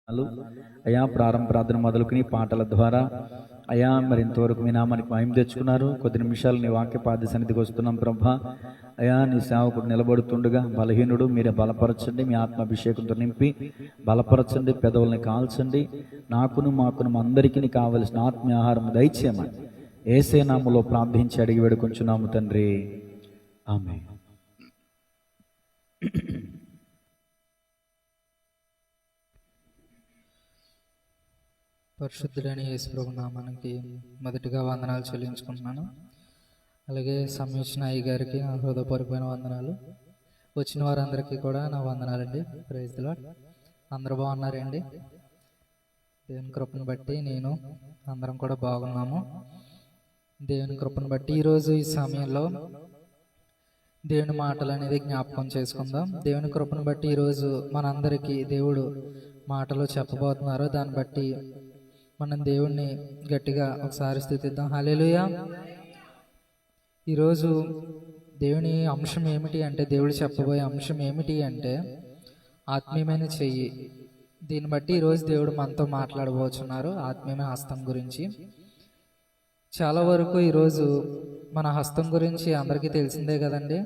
అయా ప్రారంభ ప్రార్థన మొదలుకుని పాటల ద్వారా అయా మరి ఇంతవరకు మీ నామానికి మహిమ తెచ్చుకున్నారు. కొద్ది నిమిషాలు నీ వాక్యపాద సన్నిధికి వస్తున్నాం ప్రభా. అయా నీ సేవకుడు నిలబడుతుండగా బలహీనుడు మీరే బలపరచండి, మీ ఆత్మాభిషేకంతో నింపి బలపరచండి, పెదవుల్ని కాల్చండి. మాకును అందరికీ కావలసిన ఆత్మీయ ఆహారం దయచేయమని యేసే నామములో ప్రార్థించి అడిగి వేడుకొంచున్నాము తండ్రి, ఆమేన్. పరిశుద్ధుడైన యేసు ప్రభు నామానికి మొదటిగా వందనాలు చెల్లించుకుంటున్నాను. అలాగే సమీక్షణ అయ్య గారికి నా హృదయపూర్వకమైన వందనాలు. వచ్చిన వారందరికీ కూడా నా వందనాలండి. Praise the lord. అందరూ బాగున్నారండి? దేవుని కృపను బట్టి నేను అందరం కూడా బాగున్నాము. దేవుని కృపను బట్టి ఈరోజు ఈ సమయంలో దేవుని మాటలు అనేది జ్ఞాపకం చేసుకుందాం. దేవుని కృపను బట్టి ఈరోజు మనందరికీ దేవుడు మాటలు చెప్పబోతున్నారు. దాన్ని బట్టి మనం దేవుణ్ణి గట్టిగా ఒకసారి స్తుతిద్దాం. హల్లెలూయా. ఈరోజు దేవుని అంశం ఏమిటి అంటే, దేవుడు చెప్పబోయే అంశం ఏమిటి అంటే ఆత్మీయమైన చెయ్యి. దీన్ని బట్టి ఈరోజు దేవుడు మనతో మాట్లాడబోతున్నారు ఆత్మీయమైన హస్తం గురించి. చాలా వరకు ఈరోజు మన హస్తం గురించి అందరికీ తెలిసిందే కదండి.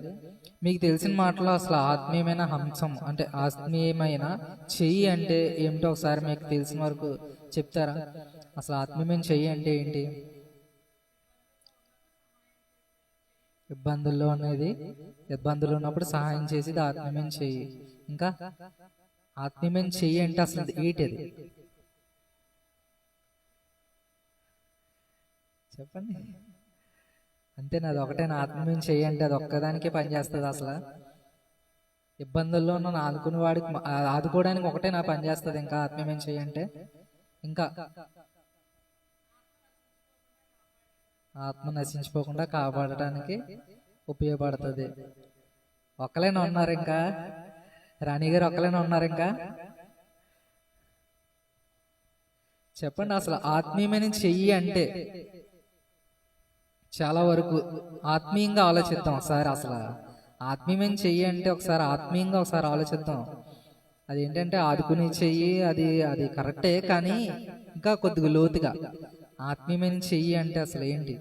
మీకు తెలిసిన మాటలో అసలు ఆత్మీయమైన హంసం అంటే ఆత్మీయమైన చెయ్యి అంటే ఏమిటో ఒకసారి మీకు తెలిసిన వరకు చెప్తారా? అసలు ఆత్మీయమైన చెయ్యి అంటే ఏంటి? ఇబ్బందుల్లో ఉన్నప్పుడు సహాయం చేసేది ఆత్మీయమైన చెయ్యి. ఇంకా ఆత్మీయమైన చెయ్యి అంటే అసలు ఏంటిది చెప్పండి. అంతేనా? అది ఒకటే ఆత్మీయం చెయ్యి అంటే అది ఒక్కదానికే పనిచేస్తుంది. అసలు ఇబ్బందుల్లో నన్ను ఆదుకునే వాడికి ఆదుకోవడానికి ఒకటే నా పనిచేస్తుంది. ఇంకా ఆత్మీయం చెయ్యి అంటే ఇంకా ఆత్మ నశించిపోకుండా కాపాడటానికి ఉపయోగపడుతుంది. ఒక్కలేనా ఉన్నారు? ఇంకా రాణి గారు ఒక్కలేనా ఉన్నారు? ఇంకా చెప్పండి. అసలు ఆత్మీయమైన చెయ్యి అంటే చాలా వరకు ఆత్మీయంగా ఆలోచిద్దాం ఒకసారి. అసలు ఆత్మీయమైన చెయ్యి అంటే ఒకసారి ఆత్మీయంగా ఒకసారి ఆలోచిద్దాం. అదేంటంటే ఆదుకునే చెయ్యి, అది కరెక్టే, కానీ ఇంకా కొద్దిగా లోతుగా ఆత్మీయమైన చెయ్యి అంటే అసలు ఏంటి,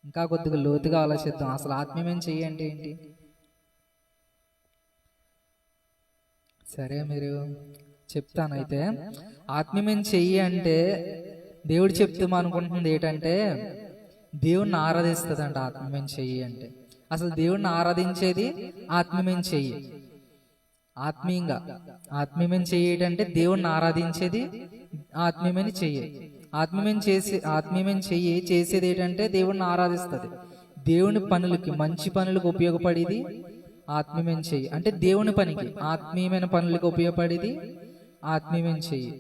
ఇంకా కొద్దిగా లోతుగా ఆలోచిద్దాం. అసలు ఆత్మీయమైన చెయ్యి అంటే ఏంటి? సరే, మీరు చెప్తాను అయితే. ఆత్మీయమైన చెయ్యి అంటే దేవుడు చెప్తాం అనుకుంటుంది ఏంటంటే దేవుణ్ణి ఆరాధిస్తుంది అంట. ఆత్మీయమైన చెయ్యి అంటే అసలు దేవుణ్ణి ఆరాధించేది ఆత్మీయమైన చెయ్యి. ఆత్మీయమైన చెయ్యి ఏంటంటే దేవుణ్ణి ఆరాధించేది ఆత్మీయమైన చెయ్యి. ఆత్మీయమైన చెయ్యి చేసేది ఏంటంటే దేవుణ్ణి ఆరాధిస్తుంది. దేవుని పనులకి, మంచి పనులకు ఉపయోగపడేది ఆత్మీయమైన చెయ్యి. అంటే దేవుని పనికి, ఆత్మీయమైన పనులకు ఉపయోగపడేది ఆత్మీయమైన చెయ్యి.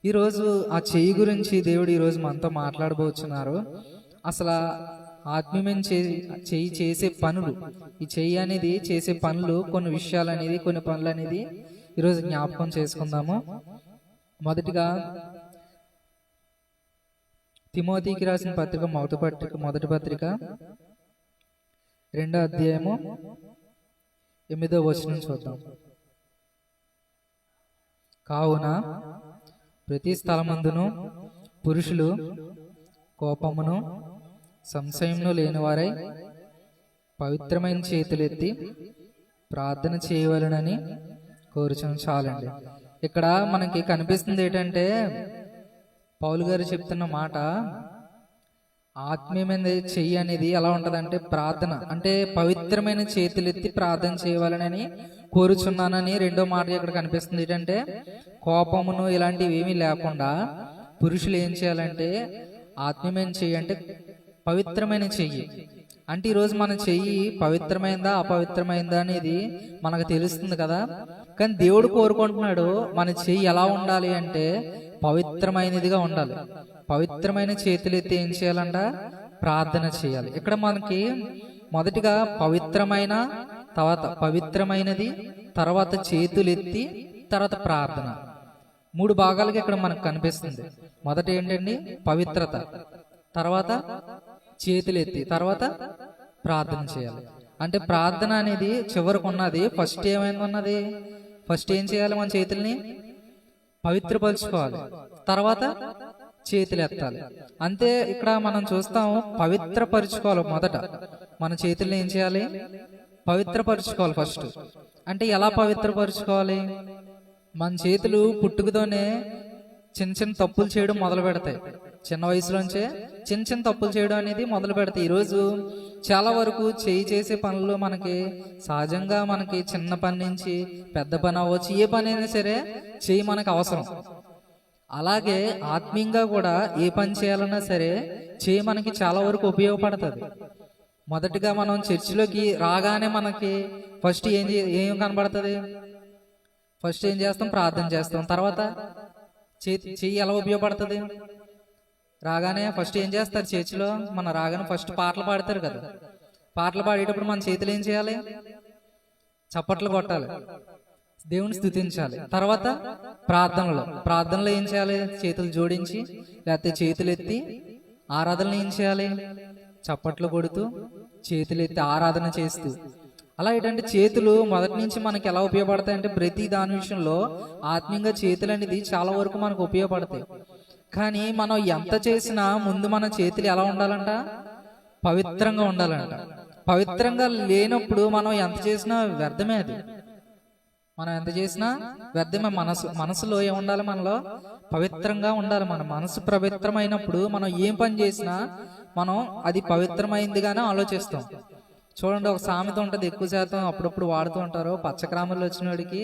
ఈరోజు ఆ చెయ్యి గురించి దేవుడు ఈరోజు మనతో మాట్లాడబోతున్నారు. అసలు ఆత్మీయమైన చెయ్యి చేసే పనులు, ఈ చెయ్యి అనేది చేసే పనులు, కొన్ని విషయాలు అనేది, కొన్ని పనులు అనేది ఈరోజు జ్ఞాపకం చేసుకుందాము. మొదటిగా తిమోతికి రాసిన పత్రిక మొదటి పత్రిక 2వ అధ్యాయము 8వ వచనం చూద్దాం. కావున ప్రతి స్థలమందును పురుషులు కోపమును సంశయమును లేనివారై పవిత్రమైన చేతులెత్తి ప్రార్థన చేయవలెనని కోరుచును. చాలండి. ఇక్కడ మనకి కనిపిస్తుంది ఏంటంటే పౌలు గారు చెప్తున్న మాట, ఆత్మీయమైన చెయ్యి అనేది ఎలా ఉంటదంటే ప్రార్థన అంటే పవిత్రమైన చేతులెత్తి ప్రార్థన చేయవాలని కోరుచున్నానని. రెండో మాట ఇక్కడ కనిపిస్తుంది ఏంటంటే కోపమును ఇలాంటివి ఏమీ లేకుండా పురుషులు ఏం చేయాలంటే ఆత్మీయమైన చెయ్యి అంటే పవిత్రమైన చెయ్యి. అంటే ఈరోజు మన చెయ్యి పవిత్రమైందా అపవిత్రమైందా అనేది మనకు తెలుస్తుంది కదా. కానీ దేవుడు కోరుకుంటున్నాడు మన చెయ్యి ఎలా ఉండాలి అంటే పవిత్రమైనదిగా ఉండాలి. పవిత్రమైన చేతులెత్తి ఏం చేయాలంట? ప్రార్థన చేయాలి. ఇక్కడ మనకి మొదటిగా పవిత్రమైనది, తర్వాత చేతులెత్తి, తర్వాత ప్రార్థన, 3 భాగాలుగా ఇక్కడ మనకు కనిపిస్తుంది. మొదట ఏంటండి? పవిత్రత, తర్వాత చేతులెత్తి, తర్వాత ప్రార్థన చేయాలి. అంటే ప్రార్థన అనేది చివరకు ఉన్నది. ఫస్ట్ ఏమైంది ఉన్నది? ఫస్ట్ ఏం చేయాలి? మన చేతుల్ని పవిత్రపరచుకోవాలి, తర్వాత చేతులు ఎత్తాలి. అంతే. ఇక్కడ మనం చూస్తాం, పవిత్రపరచుకోవాలి. మొదట మన చేతుల్ని ఏం చేయాలి? పవిత్రపరచుకోవాలి ఫస్ట్. అంటే ఎలా పవిత్రపరచుకోవాలి? మన చేతులు పుట్టుకతోనే చిన్న చిన్న తప్పులు చేయడం మొదలు పెడతాయి. చిన్న వయసులోంచే చిన్న చిన్న తప్పులు చేయడం అనేది మొదలు పెడతాయి. ఈరోజు చాలా వరకు చేసే పనులు మనకి సహజంగా మనకి చిన్న పని నుంచి పెద్ద పని అవ్వచ్చు, ఏ పని అయినా సరే చేయి మనకు అవసరం. అలాగే ఆత్మీయంగా కూడా ఏ పని చేయాలన్నా సరే చేయి మనకి చాలా వరకు ఉపయోగపడుతుంది. మొదటిగా మనం చర్చిలోకి రాగానే మనకి ఫస్ట్ ఏం కనబడుతుంది? ఫస్ట్ ఏం చేస్తాం? ప్రార్థన చేస్తాం. తర్వాత చెయ్యి ఎలా ఉపయోగపడుతుంది? రాగానే ఫస్ట్ ఏం చేస్తారు చర్చిలో? మన రాగానే ఫస్ట్ పాటలు పాడతారు కదా. పాటలు పాడేటప్పుడు మన చేతులు ఏం చేయాలి? చప్పట్లు కొట్టాలి, దేవుని స్తుతించాలి. తర్వాత ప్రార్థనలో ఏం చేయాలి? చేతులు జోడించి లేకపోతే చేతులు ఎత్తి ఆరాధనలు ఏం చేయాలి? చప్పట్లు కొడుతూ చేతులు ఎత్తి ఆరాధన చేస్తూ. అలా ఏంటంటే చేతులు మొదటి నుంచి మనకి ఎలా ఉపయోగపడతాయంటే ప్రతి దాని విషయంలో ఆత్మీయంగా చేతులు అనేది చాలా వరకు మనకు ఉపయోగపడతాయి. కానీ మనం ఎంత చేసినా ముందు మన చేతులు ఎలా ఉండాలంట? పవిత్రంగా ఉండాలంట. పవిత్రంగా లేనప్పుడు మనం ఎంత చేసినా వ్యర్థమే. అది మనం ఎంత చేసినా వ్యర్థమే. మనసులో ఏముండాలి? మనలో పవిత్రంగా ఉండాలి. మన మనసు పవిత్రమైనప్పుడు మనం ఏం పని చేసినా మనం అది పవిత్రమైందిగానే ఆలోచిస్తాం. చూడండి, ఒక సామెత ఉంటుంది, ఎక్కువ శాతం అప్పుడప్పుడు వాడుతూ ఉంటారు. పచ్చక్రామంలో వచ్చిన వాడికి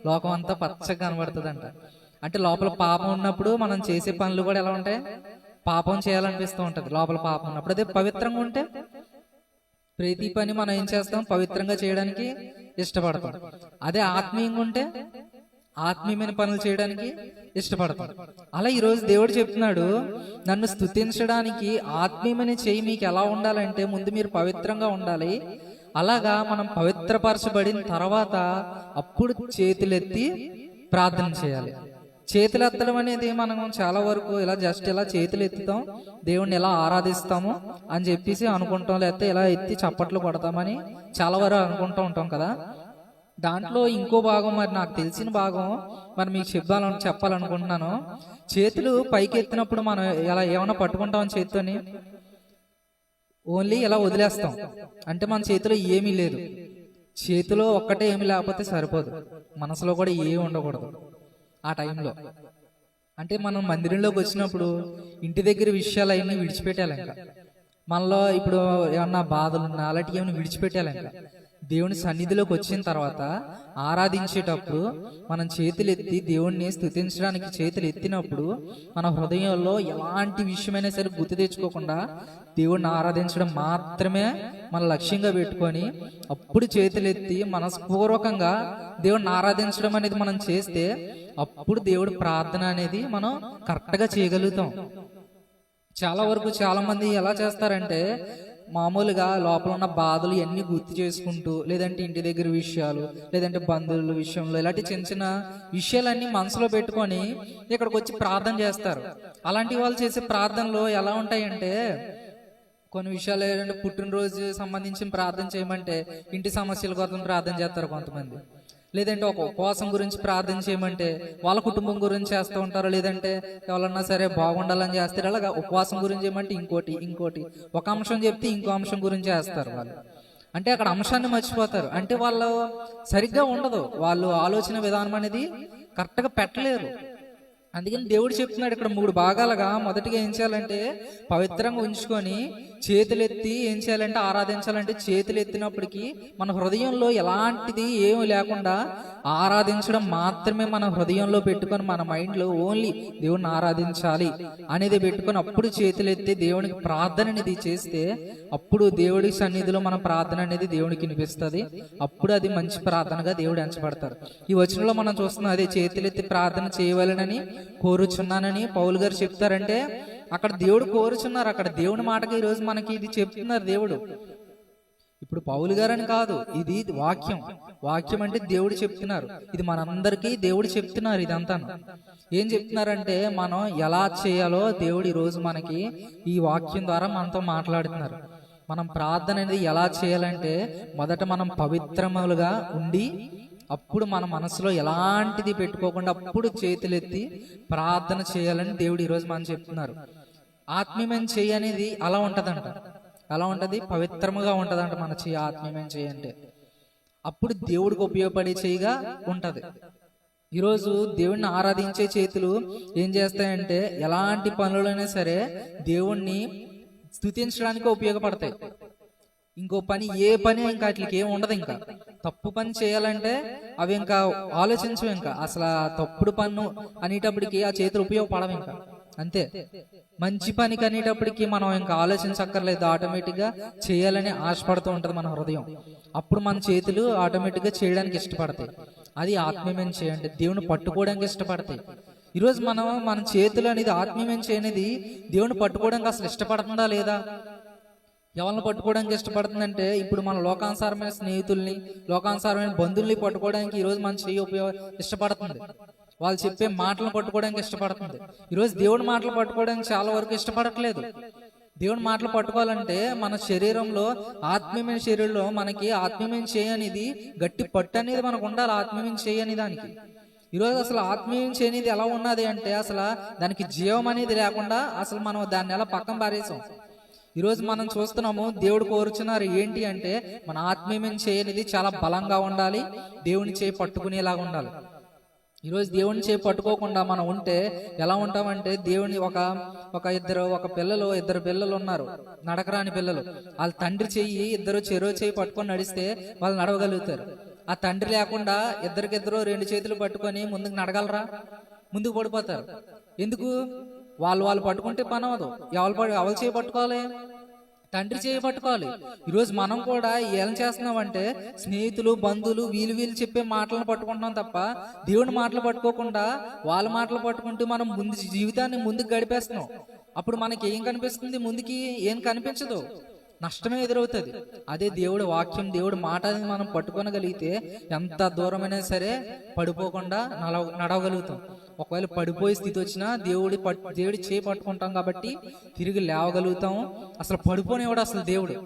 లోకం అంతా పచ్చగా కనబడుతుంది అంట. అంటే లోపల పాపం ఉన్నప్పుడు మనం చేసే పనులు కూడా ఎలా ఉంటాయి? పాపం చేయాలనిపిస్తూ ఉంటది లోపల పాపం ఉన్నప్పుడు. అదే పవిత్రంగా ఉంటే ప్రతి పని మనం ఏం చేస్తాం? పవిత్రంగా చేయడానికి ఇష్టపడతాం. అదే ఆత్మీయంగా ఉంటే ఆత్మీయమైన పనులు చేయడానికి ఇష్టపడతాం. అలా ఈరోజు దేవుడు చెప్తున్నాడు, నన్ను స్తుతించడానికి ఆత్మీయమైన చేయి మీకు ఎలా ఉండాలంటే ముందు మీరు పవిత్రంగా ఉండాలి. అలాగా మనం పవిత్రపరచబడిన తర్వాత అప్పుడు చేతులెత్తి ప్రార్థన చేయాలి. చేతులు ఎత్తడం అనేది మనం చాలా వరకు ఇలా జస్ట్ ఇలా చేతులు ఎత్తుతాం, దేవుణ్ణి ఎలా ఆరాధిస్తాము అని చెప్పేసి అనుకుంటాం, లేకపోతే ఇలా ఎత్తి చప్పట్లు కొడతామని చాలా వరకు అనుకుంటూ ఉంటాం కదా. దాంట్లో ఇంకో భాగం, మరి నాకు తెలిసిన భాగం మరి మీకు చెప్పాలనుకుంటున్నాను. చేతులు పైకి ఎత్తినప్పుడు మనం ఎలా ఏమైనా పట్టుకుంటాం చేతితోని? ఓన్లీ ఇలా వదిలేస్తాం. అంటే మన చేతిలో ఏమీ లేదు. చేతిలో ఒక్కటే ఏమి లేకపోతే సరిపోదు, మనసులో కూడా ఏమి ఉండకూడదు ఆ టైంలో. అంటే మనం మందిరంలోకి వచ్చినప్పుడు ఇంటి దగ్గర విషయాలు అవన్నీ విడిచిపెట్టాలి. ఇంకా మనలో ఇప్పుడు ఏమన్నా బాధలు ఉన్నా అలాంటివి ఏమైనా విడిచిపెట్టాలి. ఇంకా దేవుని సన్నిధిలోకి వచ్చిన తర్వాత ఆరాధించేటప్పుడు మనం చేతులు ఎత్తి దేవుణ్ణి స్తుతించడానికి చేతులు ఎత్తినప్పుడు మన హృదయంలో ఎలాంటి విషయమైనా సరే గుర్తు తెచ్చుకోకుండా దేవుణ్ణి ఆరాధించడం మాత్రమే మన లక్ష్యంగా పెట్టుకొని అప్పుడు చేతులు ఎత్తి మనస్పూర్వకంగా దేవుణ్ణి ఆరాధించడం అనేది మనం చేస్తే అప్పుడు దేవుడి ప్రార్థన అనేది మనం కరెక్ట్గా చేయగలుగుతాం. చాలా వరకు చాలా మంది ఎలా చేస్తారంటే మామూలుగా లోపల ఉన్న బాధలు ఇవన్నీ గుర్తు చేసుకుంటూ, లేదంటే ఇంటి దగ్గర విషయాలు, లేదంటే బంధువుల విషయంలో ఇలాంటి చిన్న చిన్న విషయాలన్నీ మనసులో పెట్టుకొని ఇక్కడికి వచ్చి ప్రార్థన చేస్తారు. అలాంటి వాళ్ళు చేసే ప్రార్థనలు ఎలా ఉంటాయంటే కొన్ని విషయాలు ఏంటంటే పుట్టినరోజు సంబంధించిన ప్రార్థన చేయమంటే ఇంటి సమస్యల కోసం ప్రార్థన చేస్తారు కొంతమంది, లేదంటే ఒక ఉపవాసం గురించి ప్రార్థన చేయమంటే వాళ్ళ కుటుంబం గురించి చేస్తూ ఉంటారు, లేదంటే ఎవరన్నా సరే బాగుండాలని చేస్తారు. అలాగా ఉపవాసం గురించి చేయమంటే ఇంకోటి ఒక అంశం చెప్తే ఇంకో అంశం గురించి చేస్తారు వాళ్ళు. అంటే అక్కడ అంశాన్ని మర్చిపోతారు. అంటే వాళ్ళు సరిగ్గా ఉండదు, వాళ్ళు ఆలోచన విధానం అనేది కరెక్ట్గా పెట్టలేరు. అందుకని దేవుడు చెప్తున్నాడు ఇక్కడ 3 భాగాలుగా. మొదటిగా ఏం చేయాలంటే పవిత్రంగా ఉంచుకొని చేతులెత్తి ఏం చేయాలంటే ఆరాధించాలంటే చేతులు ఎత్తినప్పటికీ మన హృదయంలో ఎలాంటిది ఏమి లేకుండా ఆరాధించడం మాత్రమే మన హృదయంలో పెట్టుకొని మన మైండ్లో ఓన్లీ దేవుణ్ణి ఆరాధించాలి అనేది పెట్టుకొని అప్పుడు చేతులెత్తి దేవునికి ప్రార్థన అనేది చేస్తే అప్పుడు దేవుడి సన్నిధిలో మన ప్రార్థన అనేది దేవునికి వినిపిస్తుంది. అప్పుడు అది మంచి ప్రార్థనగా దేవుడు ఎంచబడతారు. ఈ వచనంలో మనం చూస్తున్నాం, అదే చేతులెత్తి ప్రార్థన చేయవలెనని కోరుచున్నానని పౌలు గారు చెప్తారంటే అక్కడ దేవుడు కోరుచున్నారు. అక్కడ దేవుని మాటగా ఈరోజు మనకి ఇది చెప్తున్నారు దేవుడు. ఇప్పుడు పౌలు గారని కాదు, ఇది వాక్యం అంటే దేవుడు చెప్తున్నారు. ఇది మనందరికీ దేవుడు చెప్తున్నారు. ఇదంతా ఏం చెప్తున్నారంటే మనం ఎలా చేయాలో దేవుడు ఈరోజు మనకి ఈ వాక్యం ద్వారా మనతో మాట్లాడుతున్నారు. మనం ప్రార్థన అనేది ఎలా చేయాలంటే మొదట మనం పవిత్రములుగా ఉండి అప్పుడు మన మనసులో ఎలాంటిది పెట్టుకోకుండా అప్పుడు చేతులెత్తి ప్రార్థన చేయాలని దేవుడు ఈరోజు మనం చెప్తున్నారు. ఆత్మీయమైన చెయ్యి అనేది అలా ఉంటదంట. అలా ఉంటది, పవిత్రముగా ఉంటదంట మన చెయ్యి ఆత్మీయమైన చెయ్యి అంటే. అప్పుడు దేవుడికి ఉపయోగపడే చెయ్యిగా ఉంటది. ఈరోజు దేవుణ్ణి ఆరాధించే చేతులు ఏం చేస్తాయంటే ఎలాంటి పనులైనా సరే దేవుణ్ణి స్తుతించడానికి ఉపయోగపడతాయి. ఇంకో పని ఏ పని ఇంకా వాటికి ఏం ఉండదు. ఇంకా తప్పు పని చేయాలంటే అవి ఇంకా ఆలోచించవు. ఇంకా అసలు ఆ తప్పుడు పన్ను అనేటప్పటికి ఆ చేతులు ఉపయోగపడవు. ఇంకా అంతే. మంచి పనికి అనేటప్పటికి మనం ఇంకా ఆలోచించక్కర్లేదు, ఆటోమేటిక్ గా చేయాలని ఆశపడుతూ ఉంటది మన హృదయం. అప్పుడు మన చేతులు ఆటోమేటిక్ గా చేయడానికి ఇష్టపడతాయి. అది ఆత్మీయమైన చేయండి, దేవుని పట్టుకోవడానికి ఇష్టపడతాయి. ఈరోజు మన చేతులు అనేది ఆత్మీయమైన చేయనేది దేవుని పట్టుకోవడానికి అసలు ఇష్టపడుతుందా లేదా? ఎవరిని పట్టుకోవడానికి ఇష్టపడుతుందంటే ఇప్పుడు మన లోకానుసారమైన స్నేహితుల్ని, లోకానుసారమైన బంధువుల్ని పట్టుకోవడానికి ఈరోజు మన చెయ్యి ఇష్టపడుతుంది. వాళ్ళు చెప్పే మాటలను పట్టుకోవడానికి ఇష్టపడుతుంది. ఈరోజు దేవుడి మాటలు పట్టుకోవడానికి చాలా వరకు ఇష్టపడట్లేదు. దేవుడి మాటలు పట్టుకోవాలంటే మన శరీరంలో, ఆత్మీయమైన శరీరంలో మనకి ఆత్మీయమైన చేయి అనేది గట్టి పట్టు అనేది మనకు ఉండాలి. ఆత్మీయమైన చేయి అనే దానికి ఈరోజు అసలు ఆత్మీయం చేయనిది ఎలా ఉన్నది అంటే అసలు దానికి జీవం అనేది లేకుండా అసలు మనం దాన్ని ఎలా పక్కన పారేసాం. ఈరోజు మనం చూస్తున్నాము, దేవుడు కోరుచున్నారు ఏంటి అంటే మన ఆత్మీయం చేయనిది చాలా బలంగా ఉండాలి, దేవుని చేయి పట్టుకునేలాగా ఉండాలి. ఈరోజు దేవుని చేయి పట్టుకోకుండా మనం ఉంటే ఎలా ఉంటామంటే దేవుని ఇద్దరు పిల్లలు ఉన్నారు, నడకరాని పిల్లలు. వాళ్ళ తండ్రి చెయ్యి చెరో చేయి పట్టుకొని నడిస్తే వాళ్ళు నడవగలుగుతారు. ఆ తండ్రి లేకుండా ఇద్దరికిద్దరు 2 చేతులు పట్టుకొని ముందుకు నడగలరా? ముందుకు పడిపోతారు. ఎందుకు? వాళ్ళు పట్టుకుంటే పని అవ్వదు. ఎవరు చేయి పట్టుకోవాలి? తండ్రి చేయి పట్టుకోవాలి. ఈరోజు మనం కూడా ఏం చేస్తున్నామంటే స్నేహితులు, బంధువులు వీళ్ళు చెప్పే మాటలను పట్టుకుంటున్నాం తప్ప దేవుని మాటలు పట్టుకోకుండా వాళ్ళ మాటలు పట్టుకుంటూ మనం జీవితాన్ని ముందుకు గడిపేస్తున్నాం. అప్పుడు మనకి ఏం కనిపిస్తుంది? ముందుకి ఏం కనిపించదు, నష్టమే ఎదురవుతుంది. అదే దేవుడి వాక్యం, దేవుడి మాట మనం పట్టుకోనగలిగితే ఎంత దూరమైనా సరే పడిపోకుండా నడవగలుగుతాం. ఒకవేళ పడిపోయే స్థితి వచ్చినా దేవుడి చేయి పట్టుకుంటాం కాబట్టి తిరిగి లేవగలుగుతాం. అసలు పడిపోనేవాడు అసలు దేవుడు.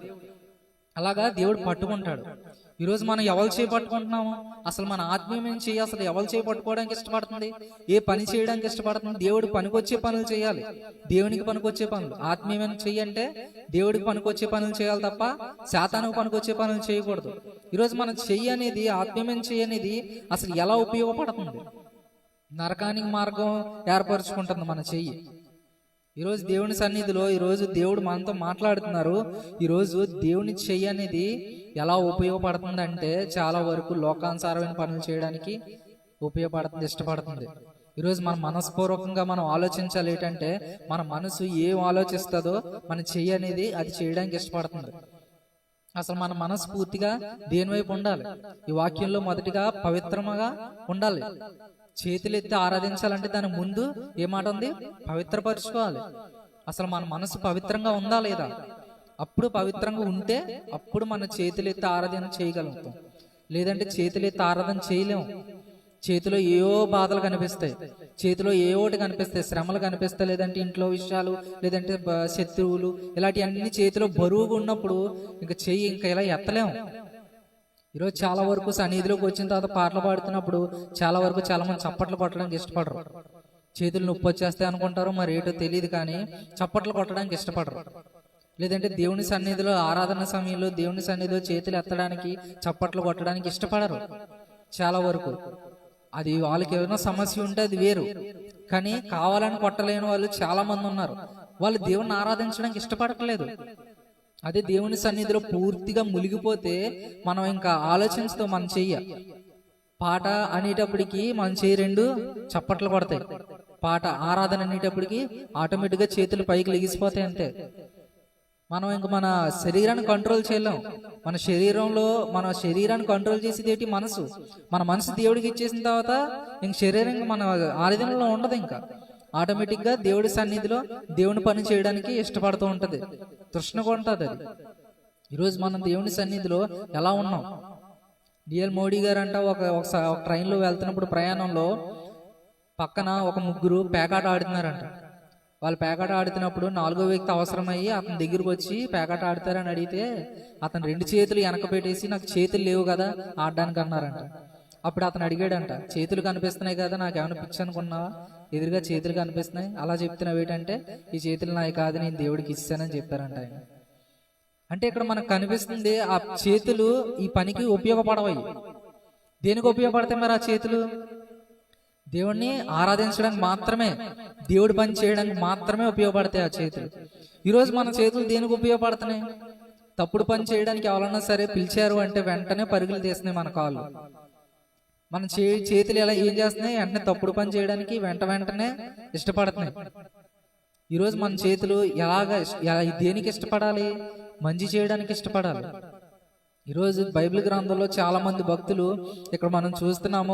అలాగా దేవుడు పట్టుకుంటాడు. ఈరోజు మనం ఎవరు చేయి పట్టుకుంటున్నాము? అసలు మన ఆత్మీయమైన చేయి అసలు ఎవరు చేయి పట్టుకోవడానికి ఇష్టపడుతుంది? ఏ పని చేయడానికి ఇష్టపడుతుంది? దేవుడికి పనికొచ్చే పనులు చేయాలి, దేవునికి పనికొచ్చే పనులు. ఆత్మీయమైన చెయ్యి అంటే దేవుడికి పనికొచ్చే పనులు చేయాలి తప్ప శాతానికి పనికొచ్చే పనులు చేయకూడదు. ఈరోజు మన చెయ్యి అనేది, ఆత్మీయమైన చెయ్యి అనేది అసలు ఎలా ఉపయోగపడుతుంది? నరకానికి మార్గం ఏర్పరచుకుంటుంది మన చెయ్యి. ఈరోజు దేవుని సన్నిధిలో ఈరోజు దేవుడు మనతో మాట్లాడుతున్నారు. ఈరోజు దేవుని చెయ్యి అనేది ఎలా ఉపయోగపడుతుంది అంటే చాలా వరకు లోకానుసారమైన పనులు చేయడానికి ఉపయోగపడుతుంది, ఇష్టపడుతుంది. ఈరోజు మన మనస్పూర్వకంగా మనం ఆలోచించాలి. ఏంటంటే మన మనసు ఏం ఆలోచిస్తుందో మన చెయ్యి అనేది అది చేయడానికి ఇష్టపడుతుంది. అసలు మన మనసు పూర్తిగా దేని వైపు ఉండాలి? ఈ వాక్యంలో మొదటిగా పవిత్రముగా ఉండాలి. చేతులెత్తి ఆరాధించాలంటే దాని ముందు ఏ మాట ఉంది? పవిత్రపరచుకోవాలి. అసలు మన మనసు పవిత్రంగా ఉందా లేదా? అప్పుడు పవిత్రంగా ఉంటే అప్పుడు మన చేతులెత్తి ఆరాధన చేయగలుగుతాం. లేదంటే చేతులెత్తి ఆరాధన చేయలేము. చేతిలో ఏవో బాధలు కనిపిస్తాయి, చేతిలో ఏవోటి కనిపిస్తాయి, శ్రమలు కనిపిస్తాయి, లేదంటే ఇంట్లో విషయాలు, లేదంటే శత్రువులు, ఇలాంటి అన్ని చేతిలో బరువుగా ఉన్నప్పుడు ఇంకా చెయ్యి ఇంకా ఇలా ఎత్తలేము. ఈరోజు చాలా వరకు సన్నిధిలోకి వచ్చిన తర్వాత పాటలు పాడుతున్నప్పుడు చాలా మంది చప్పట్లు కొట్టడానికి ఇష్టపడరు. చేతులు నొప్పి వచ్చేస్తాయి అనుకుంటారు, మరి ఏటో తెలియదు, కానీ చప్పట్లు కొట్టడానికి ఇష్టపడరు. లేదంటే దేవుని సన్నిధిలో ఆరాధన సమయంలో దేవుని సన్నిధిలో చేతులు ఎత్తడానికి, చప్పట్లు కొట్టడానికి ఇష్టపడరు చాలా వరకు. అది వాళ్ళకి ఏమైనా సమస్య ఉంటే అది వేరు, కానీ కావాలని కొట్టలేని వాళ్ళు చాలా మంది ఉన్నారు. వాళ్ళు దేవుని ఆరాధించడానికి ఇష్టపడట్లేదు. అదే దేవుని సన్నిధిలో పూర్తిగా మునిగిపోతే మనం ఇంకా ఆలోచించుతూ మన చెయ్య పాట అనేటప్పటికి మన చెయ్యి 2 చప్పట్లు కొడతాయి. పాట ఆరాధన అనేటప్పటికి ఆటోమేటిక్గా చేతులు పైకి లెగిసిపోతాయి. అంతే. మనం ఇంక మన శరీరాన్ని కంట్రోల్ చేయలేం. మన శరీరాన్ని కంట్రోల్ చేసేది ఏంటి? మనసు. మన మనసు దేవుడికి ఇచ్చేసిన తర్వాత ఇంక శరీరం మన ఆరాధనలో ఉండదు. ఇంకా ఆటోమేటిక్ గా దేవుడి సన్నిధిలో దేవుని పని చేయడానికి ఇష్టపడుతూ ఉంటది, తృష్ణగా ఉంటది అది. ఈరోజు మనం దేవుని సన్నిధిలో ఎలా ఉన్నాం? డిఎల్ మోడీ గారు అంట ఒక ట్రైన్లో వెళ్తున్నప్పుడు ప్రయాణంలో పక్కన ఒక 3 పేకాట ఆడుతున్నారంట. వాళ్ళు పేకాట ఆడుతున్నప్పుడు 4వ వ్యక్తి అవసరమయ్యి అతని దగ్గరకు వచ్చి పేకాట ఆడతారని అడిగితే అతను 2 చేతులు వెనక పెట్టేసి నాకు చేతులు లేవు కదా ఆడడానికి అన్నారంట. అప్పుడు అతను అడిగాడంట, చేతులు కనిపిస్తున్నాయి కదా, నాకేమైనా పిచ్చి అనుకున్నావా, ఎదురుగా చేతులు కనిపిస్తున్నాయి, అలా చెప్తున్నావు ఏంటంటే, ఈ చేతులు నాయి కాదు, నేను దేవుడికి ఇస్తానని చెప్పారంట ఆయన. అంటే ఇక్కడ మనకు కనిపిస్తుంది ఆ చేతులు ఈ పనికి ఉపయోగపడవయి. దేనికి ఉపయోగపడతాయి మరి ఆ చేతులు? దేవుణ్ణి ఆరాధించడానికి మాత్రమే, దేవుడి పని చేయడానికి మాత్రమే ఉపయోగపడతాయి ఆ చేతులు. ఈరోజు మన చేతులు దేనికి ఉపయోగపడుతున్నాయి? తప్పుడు పని చేయడానికి ఎవరన్నా సరే పిలిచారు అంటే వెంటనే పరుగులు తీస్తున్నాయి మన కాళ్ళు. మన చేతులు ఎలా ఏం చేస్తున్నాయి? వెంటనే తప్పుడు పని చేయడానికి వెంటనే ఇష్టపడుతున్నాయి. ఈరోజు మన చేతులు దేనికి ఇష్టపడాలి? మంచి చేయడానికి ఇష్టపడాలి. ఈరోజు బైబిల్ గ్రంథంలో చాలా మంది భక్తులు ఇక్కడ మనం చూస్తున్నాము,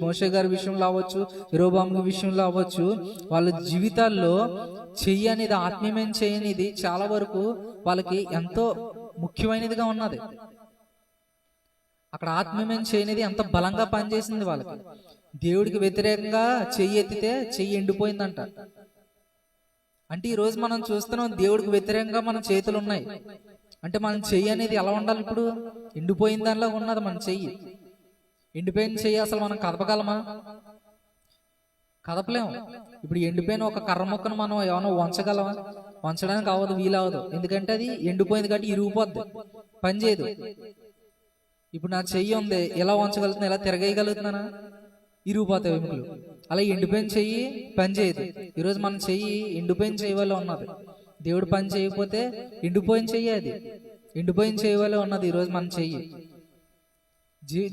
మోషే గారి విషయంలో అవ్వచ్చు, యెరోబాము విషయంలో అవ్వచ్చు, వాళ్ళ జీవితాల్లో చెయ్యి అనేది, ఆత్మీయమైన చెయ్యి అనేది చాలా వరకు వాళ్ళకి ఎంతో ముఖ్యమైనదిగా ఉన్నది. అక్కడ ఆత్మీయమైన చెయ్యి అనేది ఎంత బలంగా పనిచేసింది వాళ్ళకి. దేవుడికి వ్యతిరేకంగా చెయ్యి ఎత్తితే చెయ్యి ఎండిపోయిందంట. అంటే ఈ రోజు మనం చూస్తున్నాం, దేవుడికి వ్యతిరేకంగా మన చేతులు ఉన్నాయి అంటే మన చెయ్యి అనేది ఎలా ఉండాలి? ఇప్పుడు ఎండిపోయిన దానిలో ఉన్నది మన చెయ్యి. ఎండిపోయిన చెయ్యి అసలు మనం కదపగలమా? కదపలేము. ఇప్పుడు ఎండిపోయిన ఒక కర్ర మొక్కను మనం ఏమైనా వంచగలమా? వంచడానికి అవ్వదు, వీలవదు. ఎందుకంటే అది ఎండిపోయింది కాబట్టి ఇరిగిపోద్ది, పని చేయదు. ఇప్పుడు నా చెయ్యి ఉంది, ఎలా వంచగలుగుతున్నా, ఎలా తిరగేయగలుగుతున్నానా? ఇరిగిపోతాయి ఎముకలు. అలా ఎండిపోయిన చెయ్యి పని చేయదు. ఈరోజు మన చెయ్యి ఎండిపోయిన చెయ్యి వల్ల ఉన్నది. దేవుడు పని చేయకపోతే ఎండిపోయిన చెయ్యి, అది ఎండిపోయిన చెయ్యి వల్ల ఉన్నది ఈరోజు మన చెయ్యి.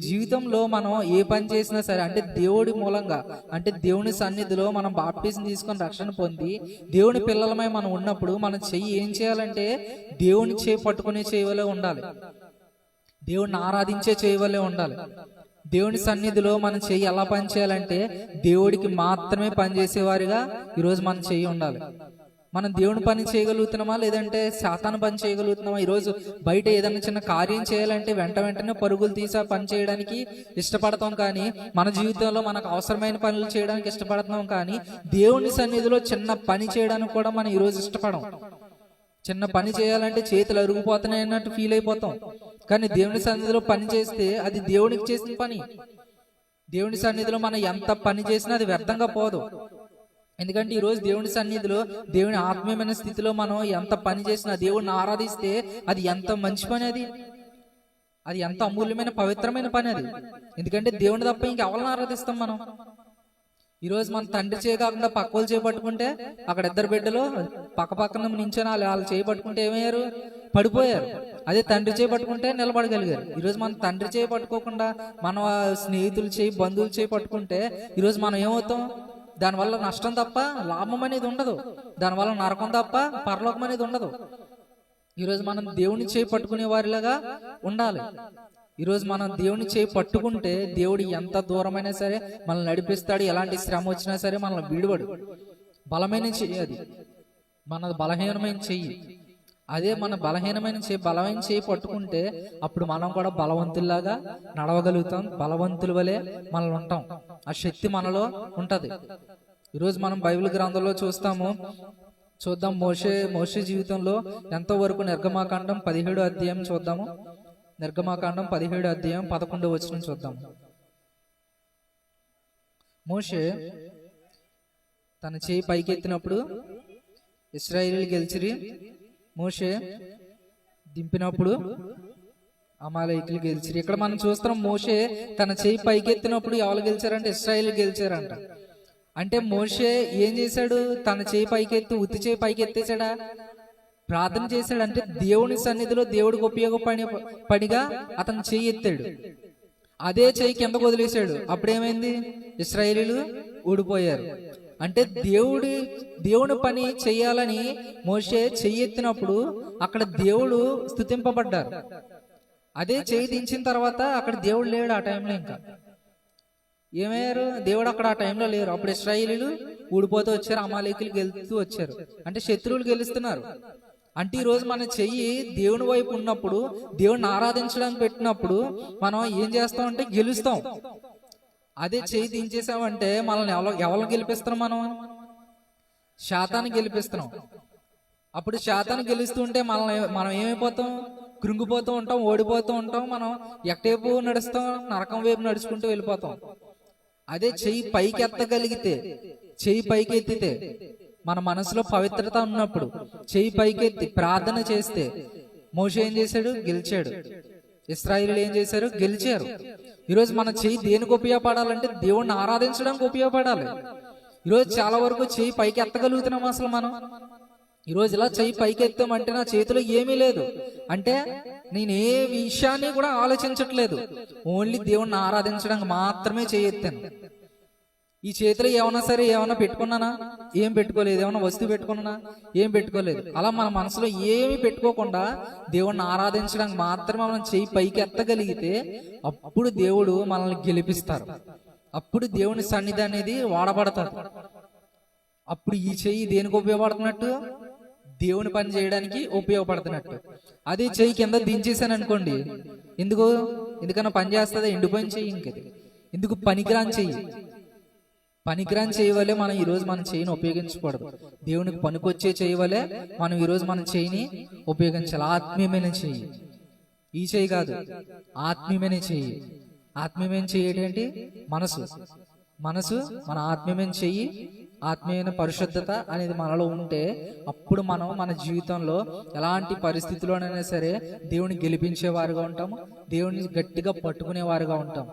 జీవితంలో మనం ఏ పని చేసినా సరే, అంటే దేవుడి మూలంగా, అంటే దేవుని సన్నిధిలో మనం బాప్టిజం తీసుకొని రక్షణ పొంది దేవుని పిల్లలమై మనం ఉన్నప్పుడు మన చెయ్యి ఏం చేయాలంటే దేవుని చేయి పట్టుకునే చేయవలే ఉండాలి, దేవుడిని ఆరాధించే చేయవలే ఉండాలి. దేవుని సన్నిధిలో మన చెయ్యి ఎలా పని చేయాలంటే దేవుడికి మాత్రమే పనిచేసేవారిగా ఈరోజు మన చెయ్యి ఉండాలి. మనం దేవుని పని చేయగలుగుతున్నామా, లేదంటే సాతాను పని చేయగలుగుతున్నామా? ఈరోజు బయట ఏదైనా చిన్న కార్యం చేయాలంటే వెంటనే పరుగులు తీసా పని చేయడానికి ఇష్టపడతాం, కానీ మన జీవితంలో మనకు అవసరమైన పనులు చేయడానికి ఇష్టపడుతున్నాం, కానీ దేవుని సన్నిధిలో చిన్న పని చేయడానికి కూడా మనం ఈరోజు ఇష్టపడం. చిన్న పని చేయాలంటే చేతులు అరుగుపోతున్నాయి అన్నట్టు ఫీల్ అయిపోతాం, కానీ దేవుని సన్నిధిలో పని చేస్తే అది దేవునికి చేసిన పని. దేవుని సన్నిధిలో మనం ఎంత పని చేసినా అది వ్యర్థంగా పోదు. ఎందుకంటే ఈరోజు దేవుని సన్నిధిలో, దేవుని ఆత్మీయమైన స్థితిలో మనం ఎంత పని చేసినా, దేవుడిని ఆరాధిస్తే అది ఎంత మంచి పని, అది ఎంత అమూల్యమైన పవిత్రమైన పని అది. ఎందుకంటే దేవుని తప్ప ఇంకెవరిని ఆరాధిస్తాం మనం? ఈరోజు మన తండ్రి చేయ కాకుండా పక్కలు చేపట్టుకుంటే, అక్కడ ఇద్దరు బిడ్డలు పక్కన నించొని వాళ్ళు చేపట్టుకుంటే ఏమయ్యారు? పడిపోయారు. అదే తండ్రి చేపట్టుకుంటే నిలబడగలిగారు. ఈరోజు మనం తండ్రి చేపట్టుకోకుండా మన స్నేహితులు చేయి, బంధువులు చేపట్టుకుంటే ఈరోజు మనం ఏమవుతాం? దానివల్ల నష్టం తప్ప లాభం అనేది ఉండదు, దానివల్ల నరకం తప్ప పరలోకం అనేది ఉండదు. ఈరోజు మనం దేవుని చేయి పట్టుకునే వారిలాగా ఉండాలి. ఈరోజు మనం దేవుని చేయి పట్టుకుంటే దేవుడు ఎంత దూరమైనా సరే మనల్ని నడిపిస్తాడు. ఎలాంటి శ్రమ వచ్చినా సరే మనల్ని విడివడు. బలమైన చెయ్యి అది, మన బలహీనమైన చెయ్యి. అదే మన బలమైన చేయి పట్టుకుంటే అప్పుడు మనం కూడా బలవంతుల్లాగా నడవగలుగుతాం, బలవంతుల వలె మనం ఉంటాం. ఆ శక్తి మనలో ఉంటది. ఈరోజు మనం బైబిల్ గ్రంథంలో చూద్దాం, మోషే జీవితంలో ఎంతో వరకు. నిర్గమాకాండం 17వ అధ్యాయం చూద్దాము. నిర్గమాకాండం 17వ అధ్యాయం 11వ వచనం చూద్దాము. మోషే తన చేయి పైకెత్తినప్పుడు ఇశ్రాయేలీయులు గెలిచిరి. మోషే దింపినప్పుడు అమాలేకీయులు గెలిచిరి. ఇక్కడ మనం చూస్తున్నాం, మోషే తన చేయి పైకెత్తినప్పుడు ఎవరు గెలిచారంటే ఇశ్రాయేలీయులు గెలిచారంట. అంటే మోషే ఏం చేశాడు? తన చేయి పైకెత్తి, ఉత్తి చేయి పైకెత్తేసాడా? ప్రార్థన చేశాడు. అంటే దేవుని సన్నిధిలో దేవుడికి ఉపయోగపడిగా అతను చేయి ఎత్తాడు. అదే చేయి కిందకు వదిలేశాడు. అప్పుడేమైంది? ఇశ్రాయేలీయులు ఊడిపోయారు. అంటే దేవుని పని చేయాలని మోషే చెయ్యి ఎత్తినప్పుడు అక్కడ దేవుడు స్తుతింపబడ్డారు. అదే చేయి దించిన తర్వాత అక్కడ దేవుడు లేడు. ఆ టైంలో ఇంకా ఏమయ్యారు? దేవుడు అక్కడ ఆ టైంలో లేరు. అప్పుడు ఇశ్రాయేలీయులు ఊడిపోతూ వచ్చారు, అమాలేకీయులు గెలుస్తూ వచ్చారు. అంటే శత్రువులు గెలుస్తున్నారు. అంటే ఈ రోజు మన చెయ్యి దేవుని వైపు ఉన్నప్పుడు, దేవుడిని ఆరాధించడానికి పెట్టినప్పుడు మనం ఏం చేస్తామంటే గెలుస్తాం. అదే చేయి దించేసామంటే మనల్ని ఎవరు గెలిపిస్తున్నాం? శాతాన్ని గెలిపిస్తున్నాం. అప్పుడు శాతాన్ని గెలుస్తుంటే మనం ఏమైపోతాం? కృంగిపోతూ ఉంటాం, ఓడిపోతూ ఉంటాం. మనం ఎక్కటేపు నడుస్తాం, నరకం వైపు నడుచుకుంటూ వెళ్ళిపోతాం. అదే చెయ్యి పైకి ఎత్తగలిగితే, చెయ్యి పైకి ఎత్తితే, మన మనసులో పవిత్రత ఉన్నప్పుడు చెయ్యి పైకి ఎత్తి ప్రార్థన చేస్తే, మోషే ఏం చేశాడు? గెలిచాడు. ఇశ్రాయేలీయులు ఏం చేశారు? గెలిచారు. ఈరోజు మన చెయ్యి దేనికి ఉపయోగపడాలంటే దేవుణ్ణి ఆరాధించడానికి ఉపయోగపడాలి. ఈరోజు చాలా వరకు చెయ్యి పైకి ఎత్తగలుగుతున్నాం అసలు మనం? ఈరోజు ఇలా చెయ్యి పైకి ఎత్తామంటే నా చేతిలో ఏమీ లేదు అంటే నేను ఏ విషయాన్ని కూడా ఆలోచించట్లేదు, ఓన్లీ దేవుణ్ణి ఆరాధించడానికి మాత్రమే చెయ్యి ఎత్తాను. ఈ చేతిలో ఏమన్నా సరే ఏమన్నా పెట్టుకున్నానా? ఏం పెట్టుకోలేదు. ఏమన్నా వస్తువు పెట్టుకున్నానా? ఏం పెట్టుకోలేదు. అలా మన మనసులో ఏమి పెట్టుకోకుండా దేవుణ్ణి ఆరాధించడానికి మాత్రమే మనం చెయ్యి పైకి ఎత్తగలిగితే అప్పుడు దేవుడు మనల్ని గెలిపిస్తారు. అప్పుడు దేవుని సన్నిధి అనేది వాడబడతారు. అప్పుడు ఈ చెయ్యి దేనికి ఉపయోగపడుతున్నట్టు? దేవుని పని చేయడానికి ఉపయోగపడుతున్నట్టు. అదే చెయ్యి కింద దించేసాను అనుకోండి, ఎందుకన్నా పని చేస్తుందా? ఎండిపోయిన చెయ్యి ఇంకది. ఎందుకు? పనికిరాని చెయ్యి. పనికిరాని చేయవలే మనం ఈరోజు మన చెయ్యిని ఉపయోగించకూడదు. దేవునికి పనికొచ్చే చేయవలే మనం ఈరోజు మన చెయ్యిని ఉపయోగించాలి. ఆత్మీయమైన చెయ్యి, ఈ చెయ్యి కాదు, ఆత్మీయమైన చెయ్యి. ఆత్మీయమైన చెయ్యి ఏంటి? మనసు. మన ఆత్మీయమైన చెయ్యి, ఆత్మీయమైన పరిశుద్ధత అనేది మనలో ఉంటే అప్పుడు మనం మన జీవితంలో ఎలాంటి పరిస్థితుల్లోనైనా సరే దేవుని గెలిపించేవారుగా ఉంటాము, దేవుని గట్టిగా పట్టుకునేవారుగా ఉంటాం.